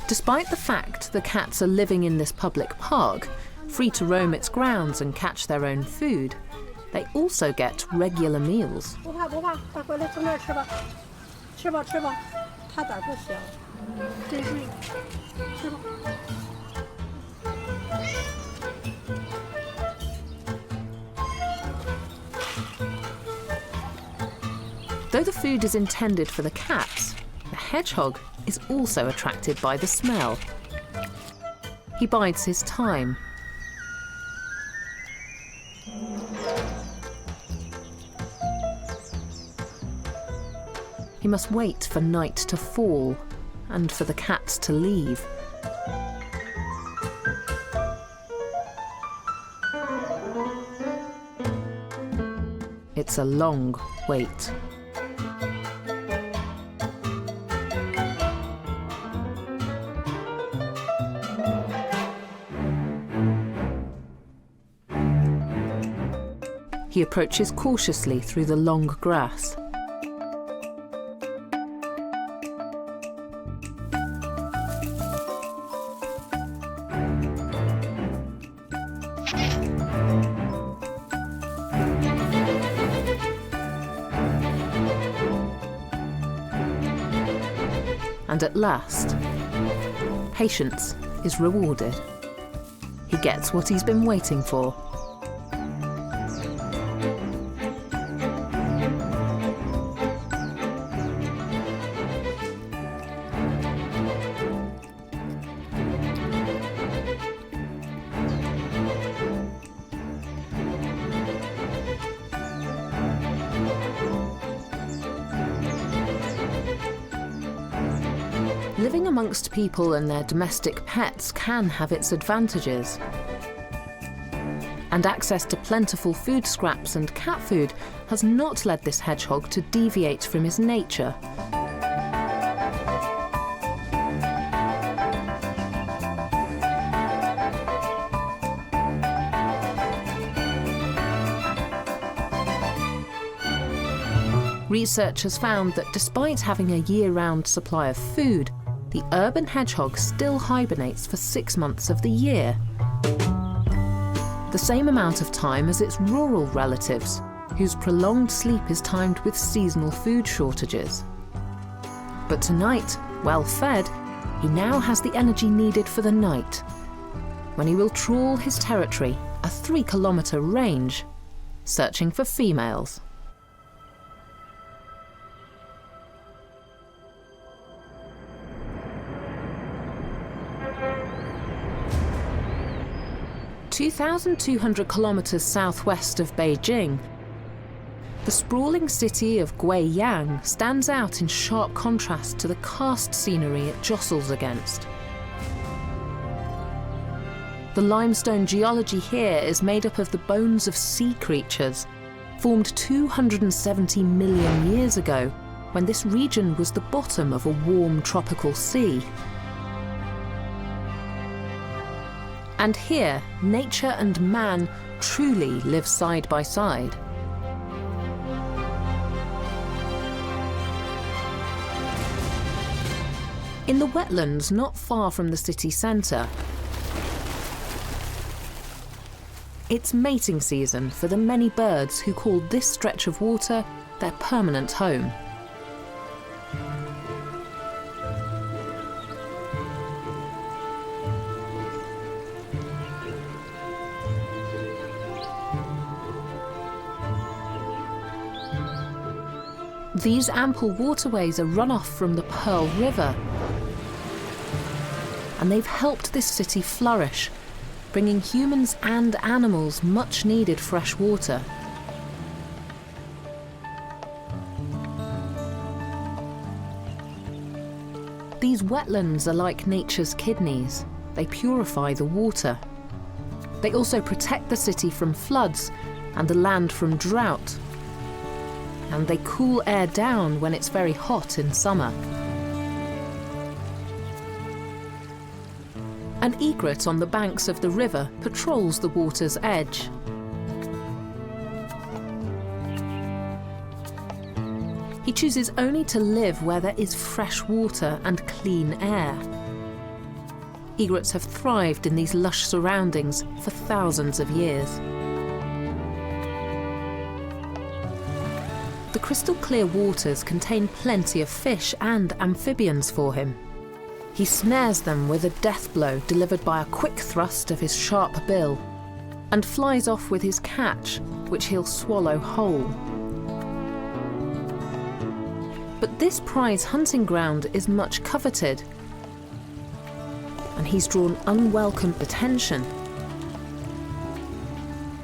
S1: Despite the fact the cats are living in this public park, free to roam its grounds and catch their own food, they also get regular meals. Though the food is intended for the cats, the hedgehog is also attracted by the smell. He bides his time. He must wait for night to fall and for the cats to leave. It's a long wait. He approaches cautiously through the long grass. And at last, patience is rewarded. He gets what he's been waiting for. Living amongst people and their domestic pets can have its advantages. And access to plentiful food scraps and cat food has not led this hedgehog to deviate from his nature. Research has found that despite having a year-round supply of food, the urban hedgehog still hibernates for 6 months of the year. The same amount of time as its rural relatives, whose prolonged sleep is timed with seasonal food shortages. But tonight, well fed, he now has the energy needed for the night, when he will trawl his territory, a 3-kilometre range, searching for females. (2,200 kilometers southwest of Beijing), the sprawling city of Guiyang stands out in sharp contrast to the karst scenery it jostles against. The limestone geology here is made up of the bones of sea creatures, formed 270 million years ago, when this region was the bottom of a warm tropical sea. And here, nature and man truly live side by side. In the wetlands not far from the city centre, it's mating season for the many birds who call this stretch of water their permanent home. These ample waterways are runoff from the Pearl River, and they've helped this city flourish, bringing humans and animals much needed fresh water. These wetlands are like nature's kidneys. They purify the water. They also protect the city from floods and the land from drought. And they cool air down when it's very hot in summer. An egret on the banks of the river patrols the water's edge. He chooses only to live where there is fresh water and clean air. Egrets have thrived in these lush surroundings for thousands of years. The crystal clear waters contain plenty of fish and amphibians for him. He snares them with a death blow delivered by a quick thrust of his sharp bill, and flies off with his catch, which he'll swallow whole. But this prize hunting ground is much coveted, and he's drawn unwelcome attention.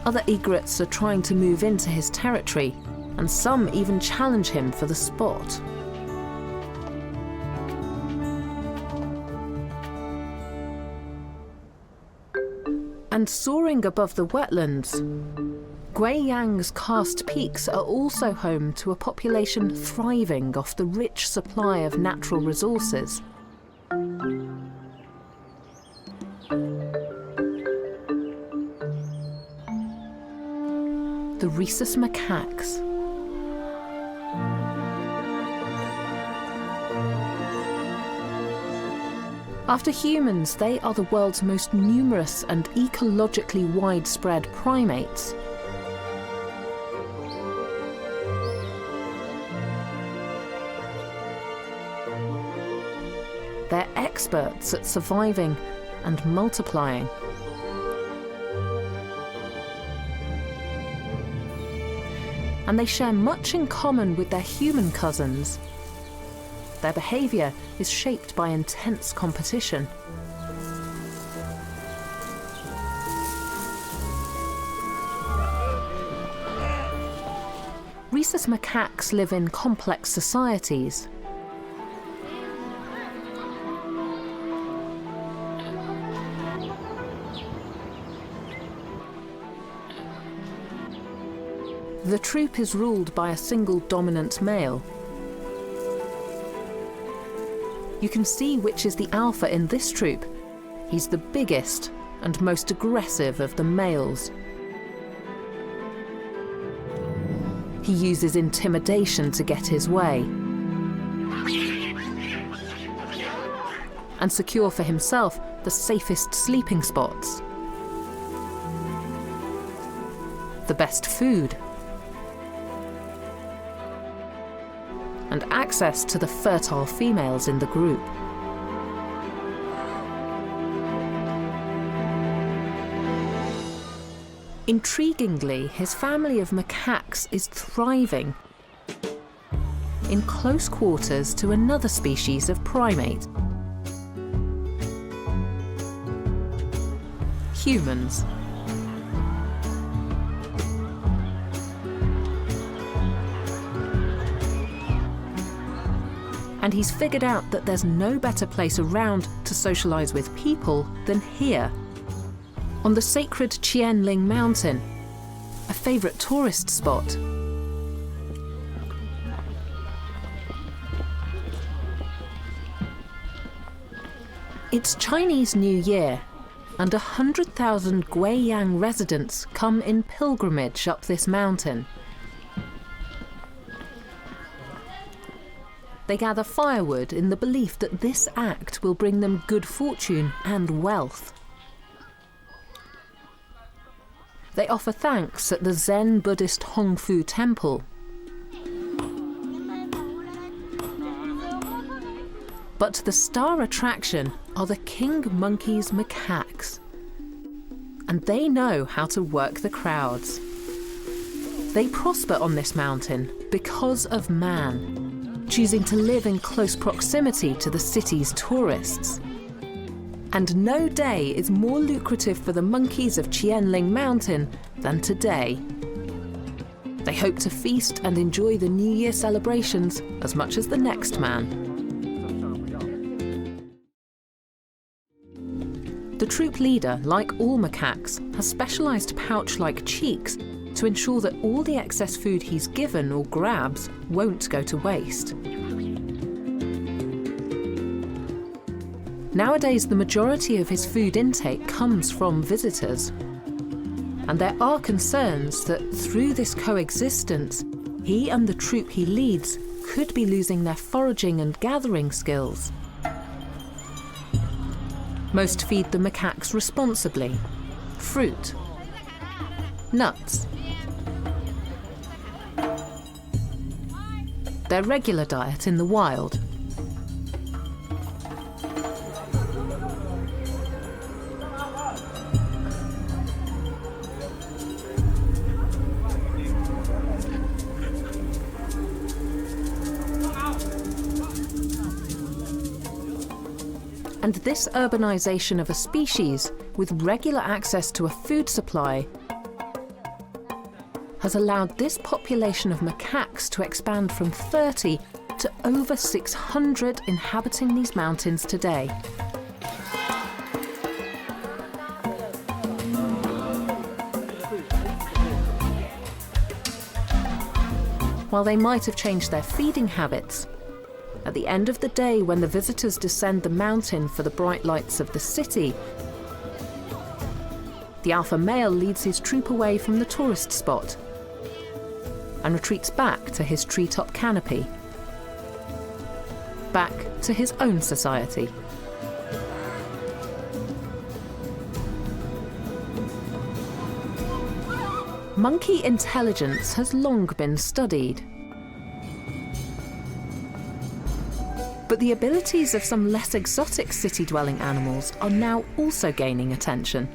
S1: Other egrets are trying to move into his territory, and some even challenge him for the spot. And soaring above the wetlands, Guiyang's karst peaks are also home to a population thriving off the rich supply of natural resources. The rhesus macaques. After humans, they are the world's most numerous and ecologically widespread primates. They're experts at surviving and multiplying. And they share much in common with their human cousins. Their behaviour is shaped by intense competition. Rhesus macaques live in complex societies. The troop is ruled by a single dominant male. You can see which is the alpha in this troop. He's the biggest and most aggressive of the males. He uses intimidation to get his way and secure for himself the safest sleeping spots, the best food, and access to the fertile females in the group. Intriguingly, his family of macaques is thriving in close quarters to another species of primate, humans. And he's figured out that there's no better place around to socialise with people than here, on the sacred Qianling mountain, a favourite tourist spot. It's Chinese New Year, and 100,000 Guiyang residents come in pilgrimage up this mountain. They gather firewood in the belief that this act will bring them good fortune and wealth. They offer thanks at the Zen Buddhist Hongfu temple. But the star attraction are the king monkey's macaques. And they know how to work the crowds. They prosper on this mountain because of man, choosing to live in close proximity to the city's tourists. And no day is more lucrative for the monkeys of Qianling Mountain than today. They hope to feast and enjoy the New Year celebrations as much as the next man. The troop leader, like all macaques, has specialised pouch-like cheeks to ensure that all the excess food he's given or grabs won't go to waste. Nowadays, the majority of his food intake comes from visitors. And there are concerns that through this coexistence, he and the troop he leads could be losing their foraging and gathering skills. Most feed the macaques responsibly: fruit, nuts. Their regular diet in the wild. And this urbanisation of a species with regular access to a food supply has allowed this population of macaques to expand from 30 to over 600 inhabiting these mountains today. while they might have changed their feeding habits, at the end of the day, when the visitors descend the mountain for the bright lights of the city, the alpha male leads his troop away from the tourist spot and retreats back to his treetop canopy, back to his own society. Monkey intelligence has long been studied. But the abilities of some less exotic city-dwelling animals are now also gaining attention.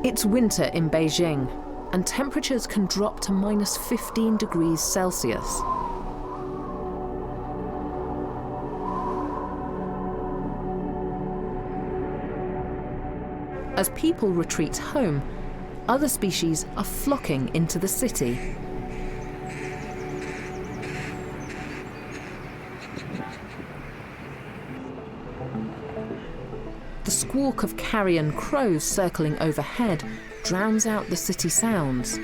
S1: It's winter in Beijing, and temperatures can drop to -15 degrees Celsius. As people retreat home, other species are flocking into the city. The squawk of carrion crows circling overhead drowns out the city sounds.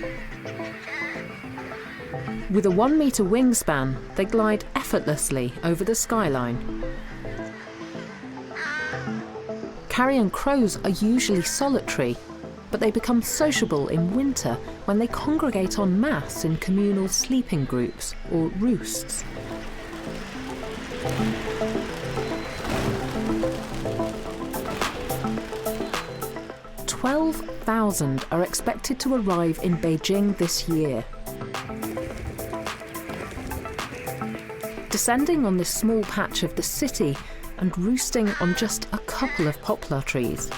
S1: With a 1-meter wingspan, they glide effortlessly over the skyline. Carrion crows are usually solitary, but they become sociable in winter when they congregate en masse in communal sleeping groups or roosts. 12,000 are expected to arrive in Beijing this year. Descending on this small patch of the city and roosting on just a couple of poplar trees.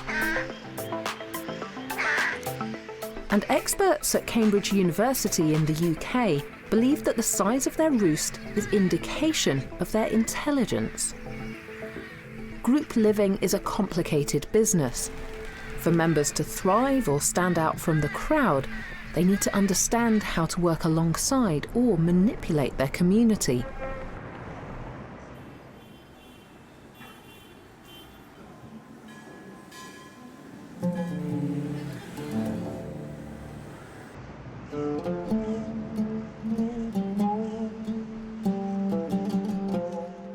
S1: And experts at Cambridge University in the UK believe that the size of their roost is indication of their intelligence. Group living is a complicated business. For members to thrive or stand out from the crowd, they need to understand how to work alongside or manipulate their community.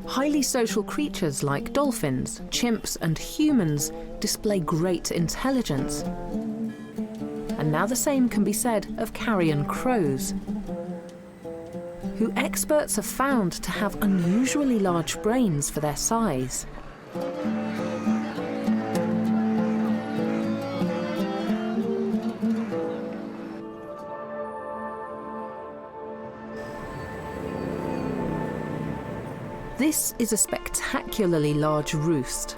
S1: Highly social creatures like dolphins, chimps, and humans display great intelligence. And now the same can be said of carrion crows, who experts have found to have unusually large brains for their size. This is a spectacularly large roost.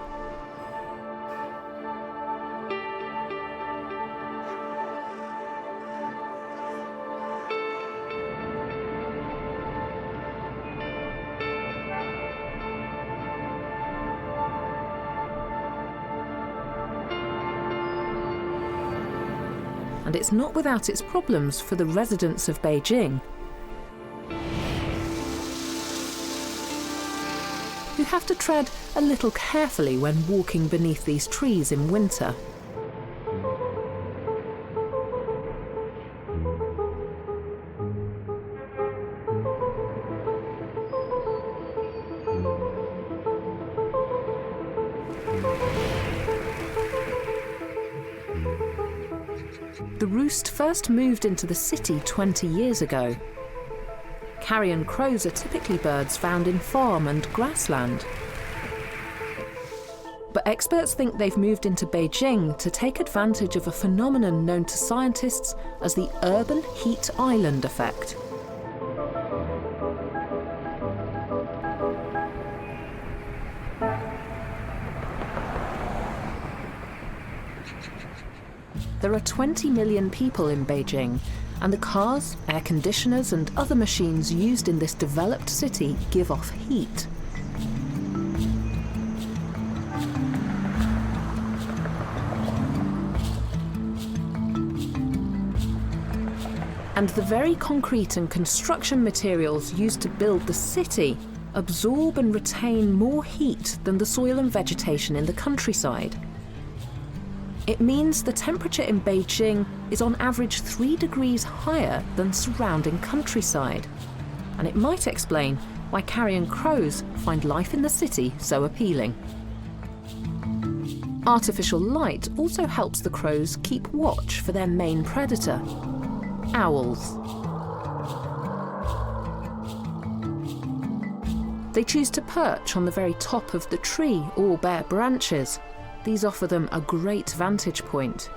S1: And it's not without its problems for the residents of Beijing, who have to tread a little carefully when walking beneath these trees in winter. The roost first moved into the city 20 years ago. Carrion crows are typically birds found in farm and grassland. But experts think they've moved into Beijing to take advantage of a phenomenon known to scientists as the urban heat island effect. There are 20 million people in Beijing, and the cars, air conditioners, and other machines used in this developed city give off heat. And the very concrete and construction materials used to build the city absorb and retain more heat than the soil and vegetation in the countryside. It means the temperature in Beijing is on average 3 degrees higher than surrounding countryside. And it might explain why carrion crows find life in the city so appealing. Artificial light also helps the crows keep watch for their main predator, owls. They choose to perch on the very top of the tree or bare branches. These offer them a great vantage point.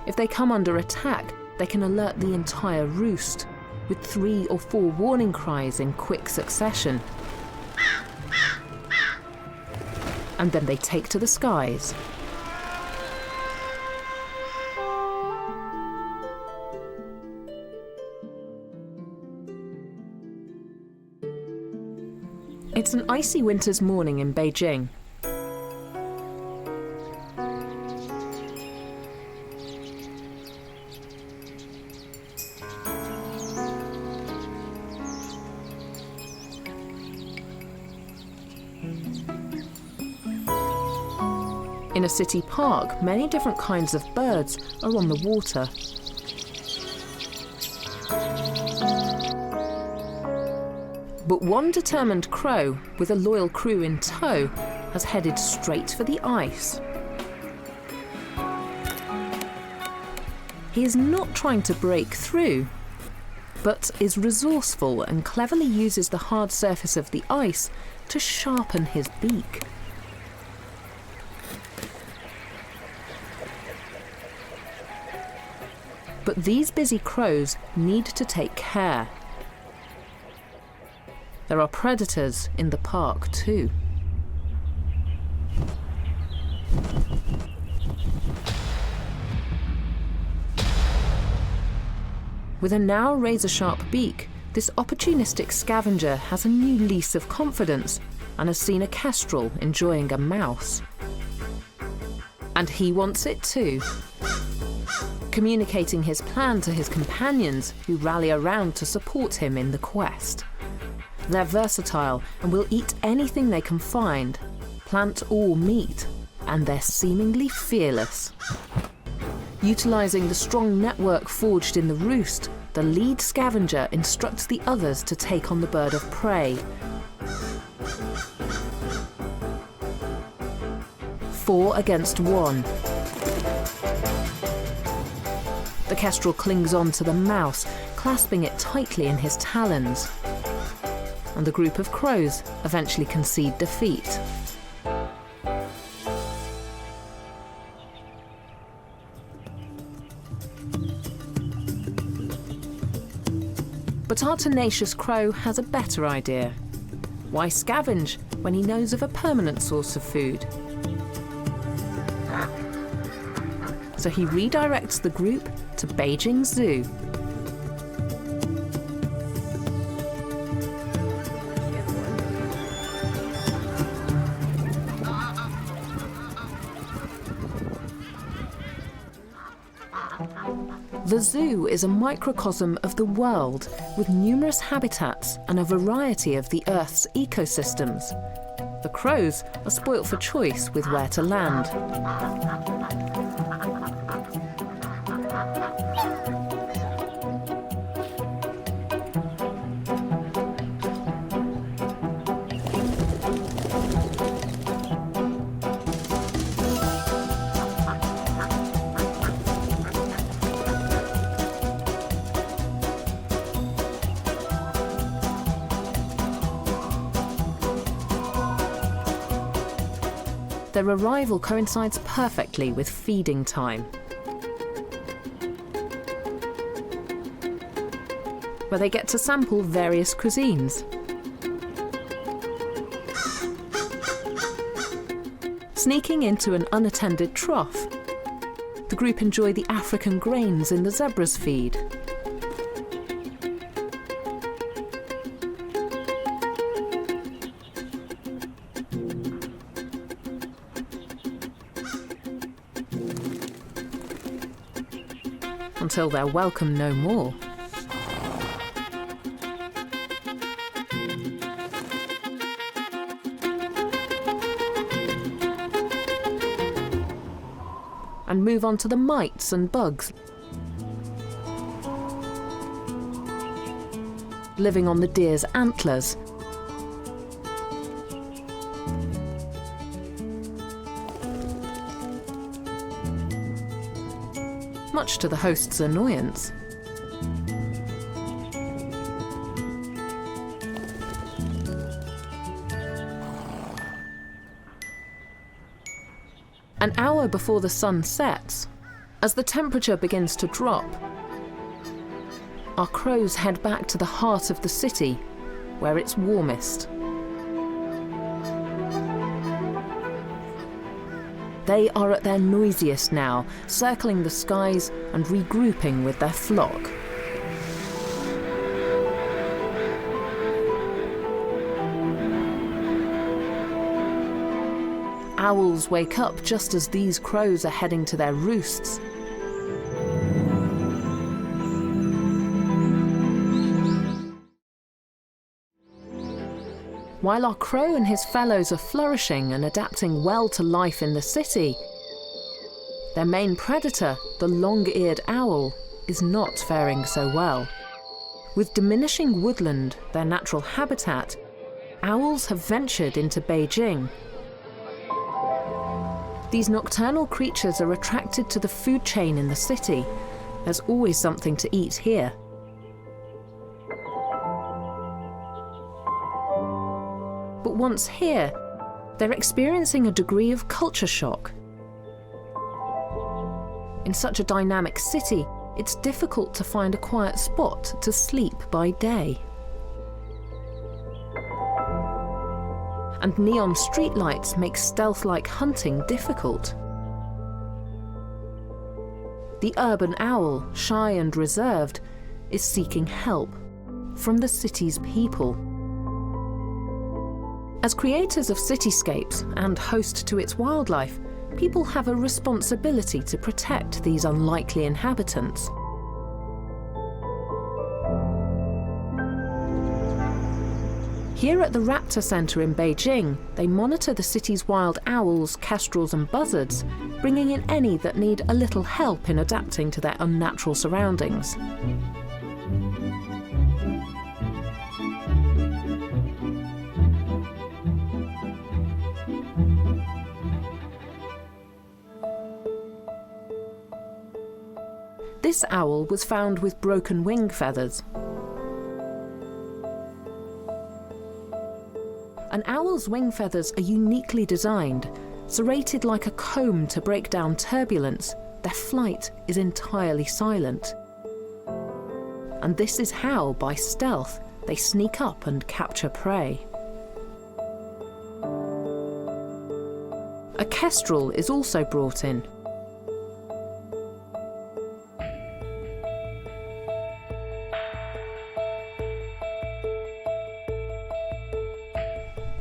S1: If they come under attack, they can alert the entire roost, with 3 or 4 warning cries in quick succession. And then they take to the skies. It's an icy winter's morning in Beijing. In a city park, many different kinds of birds are on the water. But one determined crow, with a loyal crew in tow, has headed straight for the ice. He is not trying to break through, but is resourceful and cleverly uses the hard surface of the ice to sharpen his beak. But these busy crows need to take care. There are predators in the park too. With a now razor-sharp beak, this opportunistic scavenger has a new lease of confidence and has seen a kestrel enjoying a mouse. And he wants it too. Communicating his plan to his companions, who rally around to support him in the quest. They're versatile and will eat anything they can find, plant or meat, and they're seemingly fearless. Utilising the strong network forged in the roost, the lead scavenger instructs the others to take on the bird of prey. 4 against 1. The kestrel clings on to the mouse, clasping it tightly in his talons. And the group of crows eventually concede defeat. But our tenacious crow has a better idea. Why scavenge when he knows of a permanent source of food? So he redirects the group to Beijing Zoo. The zoo is a microcosm of the world, with numerous habitats and a variety of the Earth's ecosystems. The crows are spoilt for choice with where to land. Their arrival coincides perfectly with feeding time, where they get to sample various cuisines. Sneaking into an unattended trough, the group enjoy the African grains in the zebra's feed. Until they're welcome no more. and move on to the mites and bugs living on the deer's antlers. Much to the host's annoyance. An hour before the sun sets, as the temperature begins to drop, our crows head back to the heart of the city, where it's warmest. They are at their noisiest now, circling the skies and regrouping with their flock. Owls wake up just as these crows are heading to their roosts. While our crow and his fellows are flourishing and adapting well to life in the city, their main predator, the long-eared owl, is not faring so well. With diminishing woodland, their natural habitat, owls have ventured into Beijing. These nocturnal creatures are attracted to the food chain in the city. There's always something to eat here. But once here, they're experiencing a degree of culture shock. In such a dynamic city, it's difficult to find a quiet spot to sleep by day. And neon streetlights make stealth-like hunting difficult. The urban owl, shy and reserved, is seeking help from the city's people. As creators of cityscapes and host to its wildlife, people have a responsibility to protect these unlikely inhabitants. Here at the Raptor Centre in Beijing, they monitor the city's wild owls, kestrels and buzzards, bringing in any that need a little help in adapting to their unnatural surroundings. This owl was found with broken wing feathers. An owl's wing feathers are uniquely designed. Serrated like a comb to break down turbulence, their flight is entirely silent. And this is how, by stealth, they sneak up and capture prey. A kestrel is also brought in.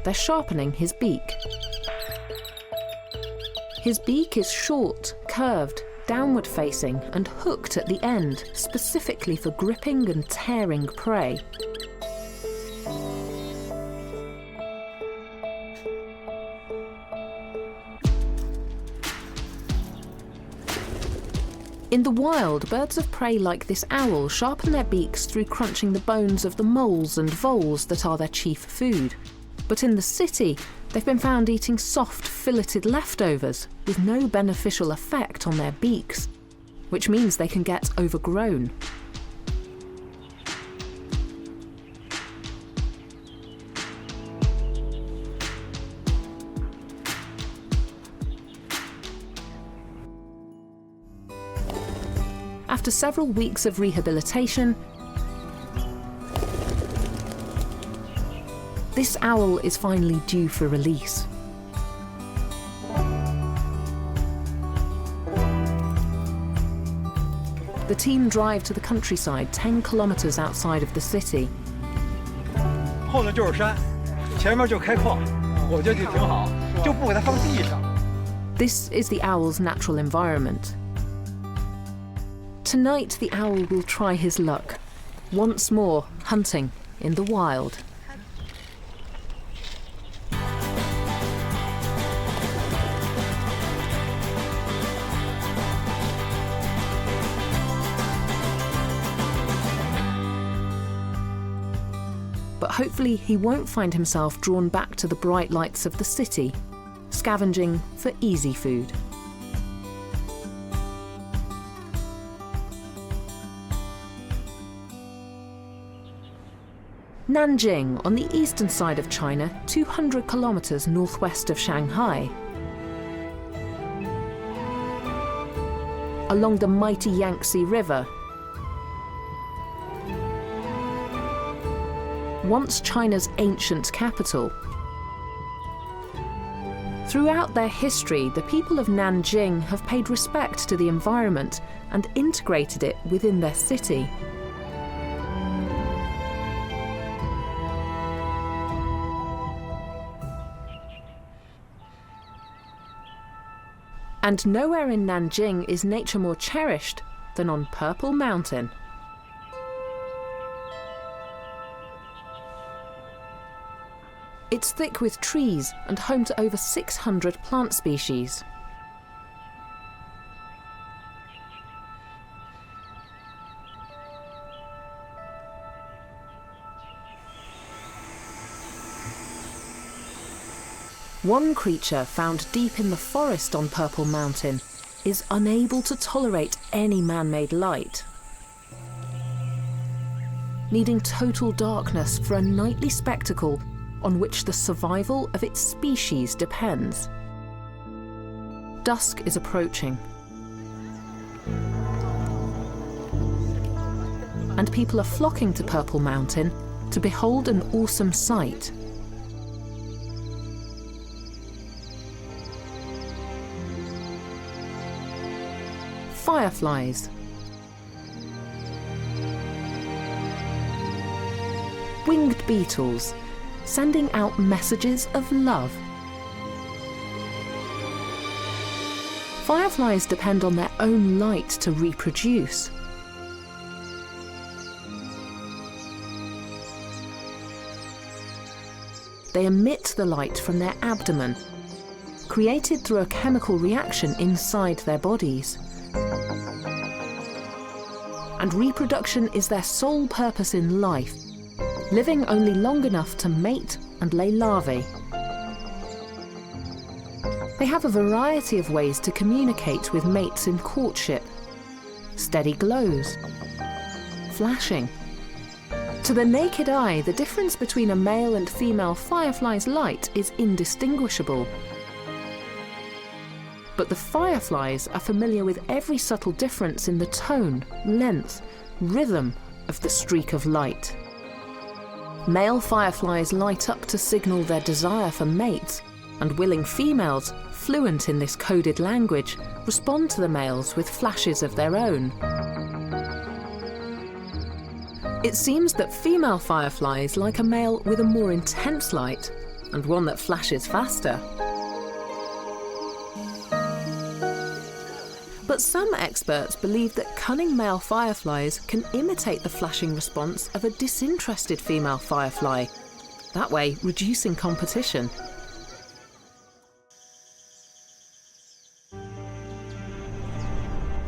S1: They're sharpening his beak. His beak is short, curved, downward-facing and hooked at the end, specifically for gripping and tearing prey. In the wild, birds of prey like this owl sharpen their beaks through crunching the bones of the moles and voles that are their chief food. But in the city, they've been found eating soft, filleted leftovers with no beneficial effect on their beaks, which means they can get overgrown. After several weeks of rehabilitation, this owl is finally due for release. The team drive to the countryside 10 kilometers outside of the city.
S2: 后面就是山，前面就开矿，我觉得就挺好，就不给它放地上。
S1: This is the owl's natural environment. Tonight the owl will try his luck, once more hunting in the wild. hopefully he won't find himself drawn back to the bright lights of the city, scavenging for easy food. Nanjing, on the eastern side of China, 200 kilometers northwest of Shanghai. Along the mighty Yangtze River. Once China's ancient capital. Throughout their history, the people of Nanjing have paid respect to the environment and integrated it within their city. And nowhere in Nanjing is nature more cherished than on Purple Mountain. It's thick with trees and home to over 600 plant species. One creature found deep in the forest on Purple Mountain is unable to tolerate any man-made light, needing total darkness for a nightly spectacle on which the survival of its species depends. Dusk is approaching, and people are flocking to Purple Mountain to behold an awesome sight. Fireflies. Winged beetles, sending out messages of love. Fireflies depend on their own light to reproduce. They emit the light from their abdomen, created through a chemical reaction inside their bodies. And reproduction is their sole purpose in life, living only long enough to mate and lay larvae. They have a variety of ways to communicate with mates in courtship. Steady glows, flashing. To the naked eye, the difference between a male and female firefly's light is indistinguishable. But the fireflies are familiar with every subtle difference in the tone, length, rhythm of the streak of light. Male fireflies light up to signal their desire for mates, and willing females, fluent in this coded language, respond to the males with flashes of their own. It seems that female fireflies like a male with a more intense light, and one that flashes faster. But some experts believe that cunning male fireflies can imitate the flashing response of a disinterested female firefly, that way reducing competition.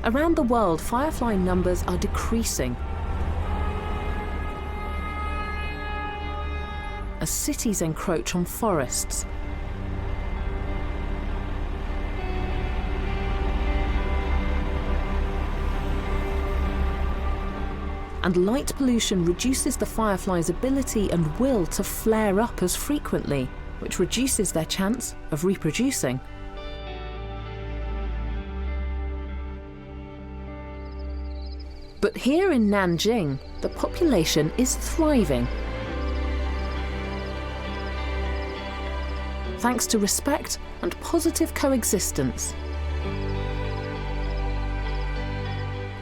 S1: Around the world, firefly numbers are decreasing. As cities encroach on forests. And light pollution reduces the firefly's ability and will to flare up as frequently, which reduces their chance of reproducing. But here in Nanjing, the population is thriving. Thanks to respect and positive coexistence.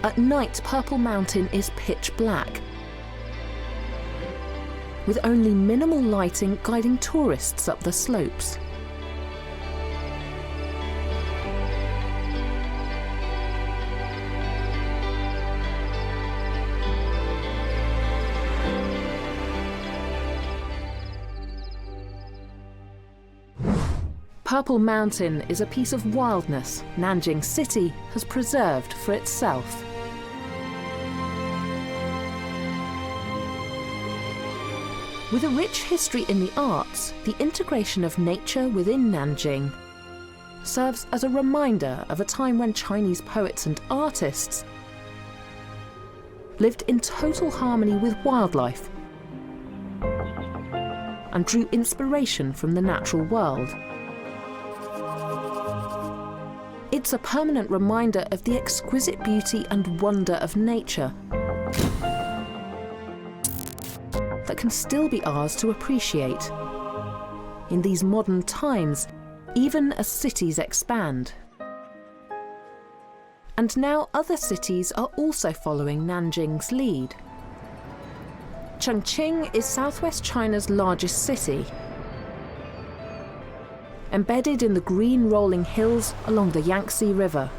S1: At night, Purple Mountain is pitch black, with only minimal lighting guiding tourists up the slopes. Purple Mountain is a piece of wildness Nanjing City has preserved for itself. With a rich history in the arts, the integration of nature within Nanjing serves as a reminder of a time when Chinese poets and artists lived in total harmony with wildlife and drew inspiration from the natural world. It's a permanent reminder of the exquisite beauty and wonder of nature that can still be ours to appreciate in these modern times, even as cities expand. And now other cities are also following Nanjing's lead. Chongqing is southwest China's largest city, embedded in the green rolling hills along the Yangtze River.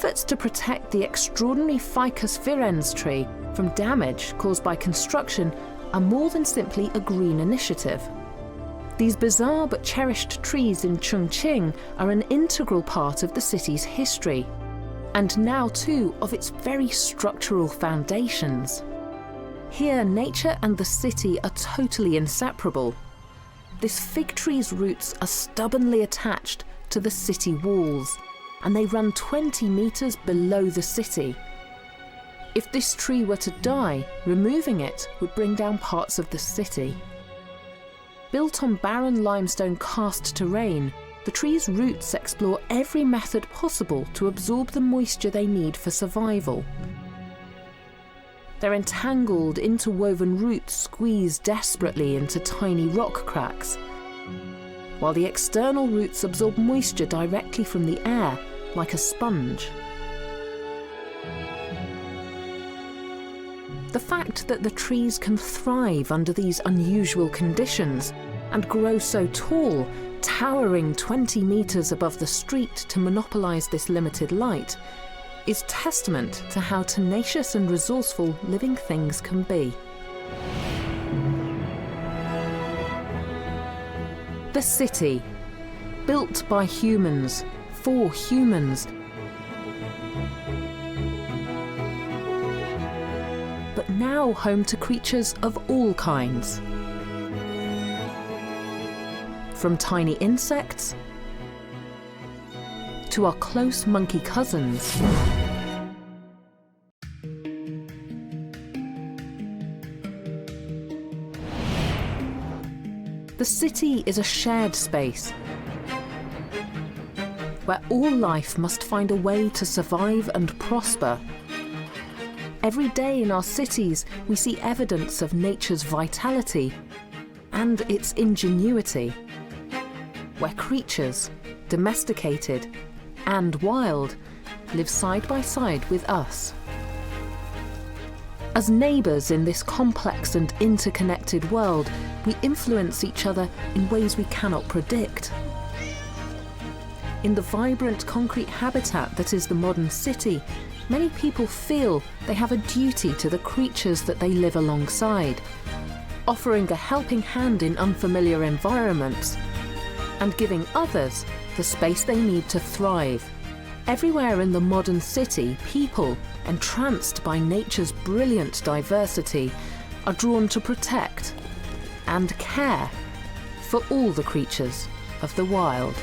S1: Efforts to protect the extraordinary Ficus virens tree from damage caused by construction are more than simply a green initiative. These bizarre but cherished trees in Chongqing are an integral part of the city's history, and now too of its very structural foundations. Here, nature and the city are totally inseparable. This fig tree's roots are stubbornly attached to the city walls, and they run 20 meters below the city. If this tree were to die, removing it would bring down parts of the city. Built on barren limestone karst terrain, the tree's roots explore every method possible to absorb the moisture they need for survival. Their entangled, interwoven roots squeeze desperately into tiny rock cracks, while the external roots absorb moisture directly from the air, like a sponge. The fact that the trees can thrive under these unusual conditions and grow so tall, towering 20 meters above the street to monopolize this limited light, is testament to how tenacious and resourceful living things can be. The city, built by humans, for humans, but now home to creatures of all kinds. From tiny insects to our close monkey cousins. The city is a shared space where all life must find a way to survive and prosper. Every day in our cities, we see evidence of nature's vitality and its ingenuity, where creatures, domesticated and wild, live side by side with us. As neighbours in this complex and interconnected world, we influence each other in ways we cannot predict. In the vibrant concrete habitat that is the modern city, many people feel they have a duty to the creatures that they live alongside, offering a helping hand in unfamiliar environments and giving others the space they need to thrive. Everywhere in the modern city, people, entranced by nature's brilliant diversity, are drawn to protect and care for all the creatures of the wild.